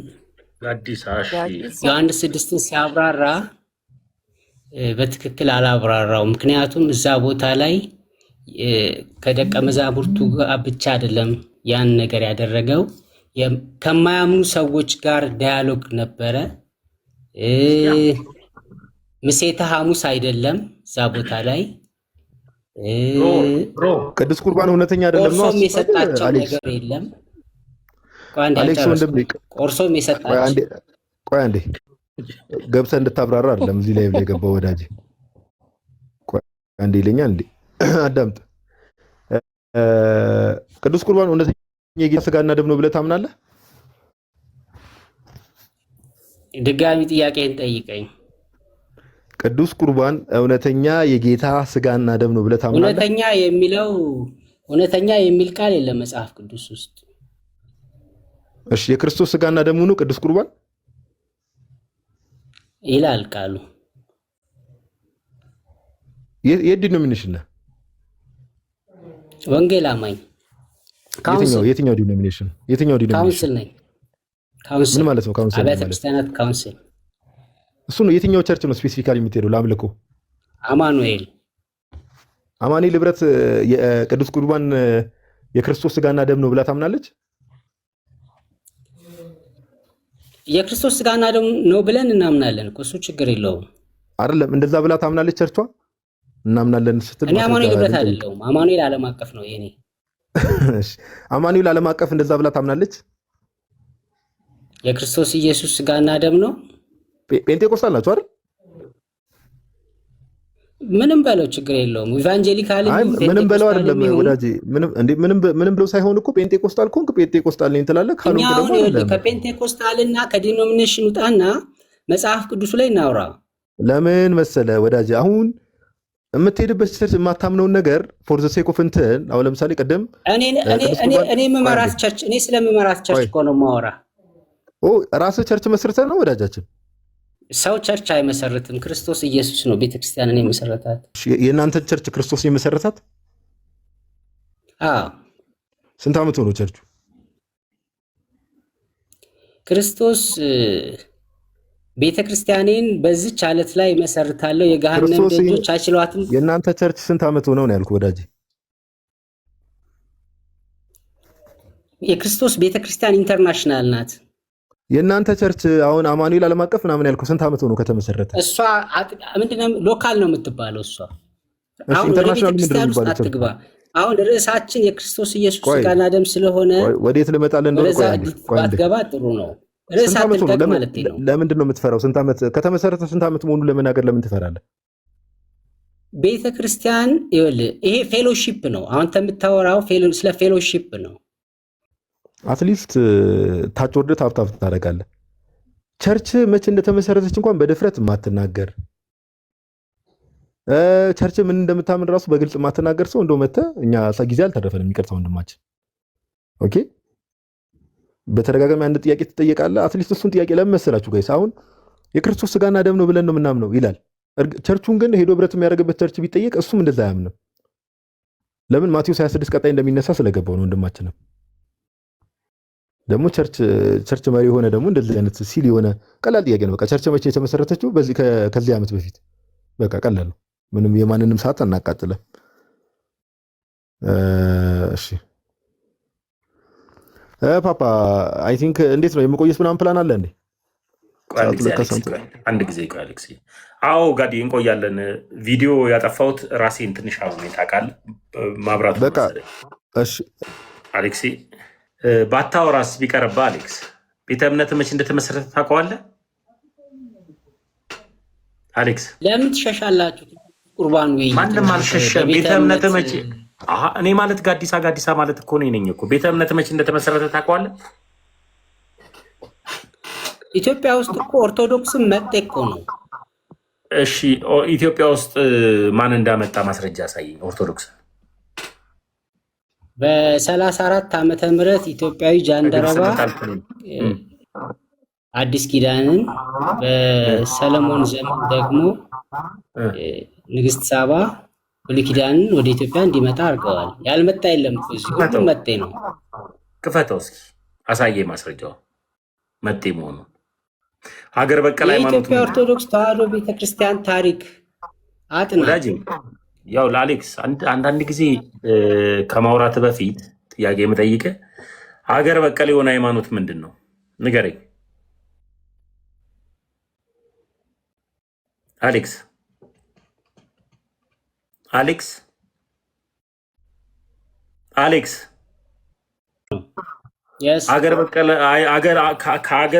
ዮሐንስ 6ን ሲያብራራ በትክክል አላብራራው። ምክንያቱም እዛ ቦታ ላይ ከደቀ መዛሙርቱ ጋር ብቻ አይደለም ያን ነገር ያደረገው፣ ከማያምኑ ሰዎች ጋር ዳያሎግ ነበረ። ምሴተ ሐሙስ አይደለም እዛ ቦታ ላይ ቅዱስ ቁርባን እውነተኛ አይደለም ነው። ቆርሶም የሰጣቸው ነገር የለም። ቆርሶም የሰጣቸው ቆይ አንዴ ገብተህ እንድታብራራ አይደለም እዚህ ላይ የገባው ወዳጅ። ቆይ አንዴ ይለኛል እንዴ አዳምጥ። ቅዱስ ቁርባን እውነተኛ የጌታ ስጋና ደም ነው ብለህ ታምናለህ? ድጋሚ ጥያቄን ጠይቀኝ። ቅዱስ ቁርባን እውነተኛ የጌታ ስጋና ደም ነው ብለህ ታምናለህ? እውነተኛ የሚል ቃል የለም መጽሐፍ ቅዱስ ውስጥ። እሺ፣ የክርስቶስ ስጋና ደሙ ነው ቅዱስ ቁርባን? ይላል ቃሉ። የት ዲኖሚኔሽን ነህ? ወንጌል አማኝ የትኛው ዲኖሚኔሽን? ካውንስል ነኝ። ካውንስል ምን ማለት ነው? ካውንስል አብያተ ክርስቲያናት ካውንስል። እሱ ነው። የትኛው ቸርች ነው ስፔሲፊካሊ የምትሄደው ለአምልኮ? አማኑኤል ህብረት የቅዱስ ቁርባን የክርስቶስ ስጋና ደም ነው ብላ ታምናለች። የክርስቶስ ስጋና ደም ነው ብለን እናምናለን እኮ እሱ ችግር የለውም። አይደለም እንደዛ ብላ ታምናለች ቸርቿ። እናምናለን ስትል እኔ አማኑኤል ህብረት አይደለሁም። አማኑኤል ዓለም አቀፍ ነው የኔ። አማኑኤል ዓለም አቀፍ እንደዛ ብላ ታምናለች። የክርስቶስ ኢየሱስ ስጋና ደም ነው። ጴንጤቆስታል ናቸው አይደል? ምንም በለው ችግር የለውም። ኢቫንጀሊካል ምንም በለው አይደለም ወዳጄ። ምንም ብለው ሳይሆን እኮ ጴንጤቆስታል ኮንክ ጴንጤቆስታል ነኝ ትላለህ። ካልሆንክ ደግሞ ከጴንጤቆስታልና ከዲኖሚኔሽን ውጣና መጽሐፍ ቅዱስ ላይ እናውራ። ለምን መሰለ ወዳጄ፣ አሁን የምትሄድበት ቸርች የማታምነውን ነገር ፎር ዘ ሴክ ኦፍ እንትን አሁን ለምሳሌ ቀደም እኔ የምመራት ቸርች እኔ ስለምመራት ቸርች እኮ ነው የማወራ። ራስህ ቸርች መስርተህ ነው ወዳጃችን? ሰው ቸርች አይመሰርትም። ክርስቶስ ኢየሱስ ነው ቤተክርስቲያንን የመሰረታት። የእናንተ ቸርች ክርስቶስ የመሰረታት? አዎ። ስንት ዓመት ሆኖ ቸርቹ? ክርስቶስ ቤተክርስቲያኔን በዚች ዓለት ላይ መሰርታለሁ የገሃነም ደጆች አይችሏትም። የእናንተ ቸርች ስንት ዓመት ሆነው ነው ያልኩህ ወዳጄ? የክርስቶስ ቤተክርስቲያን ኢንተርናሽናል ናት። የእናንተ ቸርች አሁን አማኑኤል ዓለም አቀፍ ምናምን ያልኩህ ስንት ዓመት ሆኖ ከተመሰረተ? እሷ ምንድነው ሎካል ነው የምትባለው እሷ። አሁን ኢንተርናሽናል ምንድነው የሚባለው? አትግባ። አሁን ርዕሳችን የክርስቶስ ኢየሱስ ስጋና ደም ስለሆነ ወዴት ልመጣለን እንደው ባትገባ ጥሩ ነው። ርዕሳችን ደግ ማለት ነው። ለምንድን ነው የምትፈራው? ስንት ዓመት ከተመሰረተ ስንት ዓመት መሆኑን ለመናገር ለምን ትፈራለህ? ቤተክርስቲያን ይኸውልህ ይሄ ፌሎሺፕ ነው። አሁን የምታወራው ስለ ፌሎሺፕ ነው። አትሊስት ታች ወርደህ ታብታብ ታደርጋለህ። ቸርች መቼ እንደተመሰረተች እንኳን በድፍረት የማትናገር ቸርች ምን እንደምታምን ራሱ በግልጽ የማትናገር ሰው እንደው መተህ እኛ ጊዜ አልተረፈንም። ይቅርታ ወንድማችን። ኦኬ በተደጋጋሚ አንድ ጥያቄ ትጠየቃለህ። አትሊስት እሱን ጥያቄ ለምን መሰላችሁ ጋይስ? አሁን የክርስቶስ ስጋና ደም ነው ብለን ነው ምናምነው ይላል። ቸርቹን ግን ሄዶ ህብረት የሚያደርግበት ቸርች ቢጠየቅ እሱም እንደዛ አያምንም። ለምን? ማቴዎስ 26 ቀጣይ እንደሚነሳ ስለገባው ነው ወንድማችንም ደግሞ ቸርች መሪ የሆነ ደግሞ እንደዚህ አይነት ሲል የሆነ ቀላል ጥያቄ ነው። በቃ ቸርች መቼ የተመሰረተችው? ከዚህ ዓመት በፊት በቃ ቀላል ነው። ምንም የማንንም ሰዓት አናቃጥለም። እሺ ፓፓ አይ ቲንክ እንዴት ነው የመቆየት ምናምን ፕላን አለ እንዴ? አንድ ጊዜ ቆይ አሌክሲ። አዎ ጋዲ እንቆያለን። ቪዲዮ ያጠፋሁት ራሴን ትንሽ አሁን ታውቃለህ፣ ማብራቱ በቃ እሺ አሌክሲ ባታወራስ ቢቀርባ አሌክስ፣ ቤተ እምነት መቼ እንደተመሰረተ ታውቀዋለህ? አሌክስ ለምን ትሸሻላችሁ? ቁርባን ወይ ማንም አልሸሸም። ቤተ እምነት መቼ እኔ ማለት ጋዲሳ ማለት እኮ ነኝ እኮ። ቤተ እምነት መቼ እንደተመሰረተ ታውቀዋለህ? ኢትዮጵያ ውስጥ እኮ ኦርቶዶክስም መጤ እኮ ነው። እሺ ኢትዮጵያ ውስጥ ማን እንዳመጣ ማስረጃ አሳየኝ። ኦርቶዶክስ በ34 ዓመተ ምህረት ኢትዮጵያዊ ጃንደረባ አዲስ ኪዳንን፣ በሰለሞን ዘመን ደግሞ ንግስት ሳባ ብሉይ ኪዳንን ወደ ኢትዮጵያ እንዲመጣ አድርገዋል። ያልመጣ የለም እኮ እዚህ ሁሉም መጤ ነው። ክፈተው እስኪ አሳየኝ ማስረጃው መጤ መሆኑ። ሀገር በቀል ሃይማኖት የኢትዮጵያ ኦርቶዶክስ ተዋሕዶ ቤተክርስቲያን ታሪክ አጥና። ያው ለአሌክስ አንዳንድ ጊዜ ከማውራት በፊት ጥያቄ የምጠይቅህ ሀገር በቀል የሆነ ሃይማኖት ምንድን ነው ንገረኝ አሌክስ። ከሀገር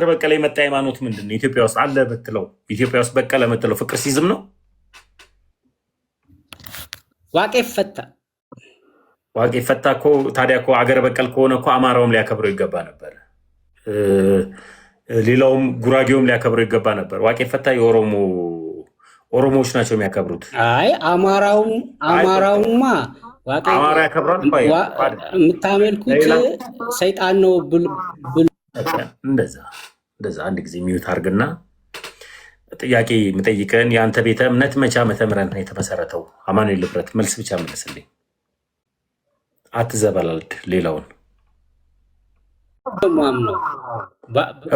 በቀል የመጣ ሃይማኖት ምንድን ነው? ኢትዮጵያ ውስጥ አለ ብትለው፣ ኢትዮጵያ ውስጥ በቀለ የምትለው ፍቅር ሲዝም ነው? ዋቄ ፈታ እኮ። ታዲያ እኮ አገር በቀል ከሆነ እኮ አማራውም ሊያከብረው ይገባ ነበር፣ ሌላውም ጉራጌውም ሊያከብረው ይገባ ነበር። ዋቄ ፈታ ኦሮሞዎች ናቸው የሚያከብሩት። አይ አማራውማ አማራ ያከብራል። የምታመልኩት ሰይጣን ነው ብል እንደዛ አንድ ጊዜ ሚዩት አድርግና ጥያቄ የምጠይቀን የአንተ ቤተ እምነት መቼ ዓመተ ምህረት ነው የተመሰረተው? አማኑኤል ህብረት መልስ ብቻ መልስልኝ፣ አትዘበላልድ ሌላውን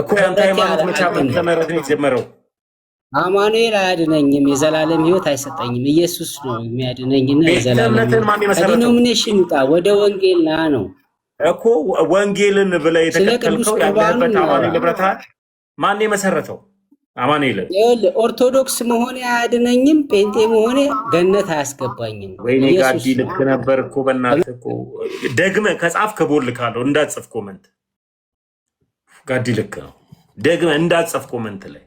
እኮ። የአንተ ሃይማኖት መቼ ዓመተ ምህረት ነው የተጀመረው? አማኑኤል አያድነኝም፣ የዘላለም ህይወት አይሰጠኝም። ኢየሱስ ነው የሚያድነኝና የዘላለም ዲኖሚኔሽን ውጣ፣ ወደ ወንጌል ና ነው እኮ። ወንጌልን ብለህ የተከተልከው ያለህበት አማኑኤል ህብረት ማን የመሰረተው? አማኑኤልን ኦርቶዶክስ መሆኔ አያድነኝም፣ ጴንጤ መሆኔ ገነት አያስገባኝም። ወይኔ ጋዲ ልክ ነበር እኮ በእናትህ እኮ። ደግመህ ከጻፍክ ቦልካለሁ፣ እንዳትጽፍ ኮመንት። ጋዲ ልክ ነው፣ ደግመህ እንዳትጽፍ ኮመንት ላይ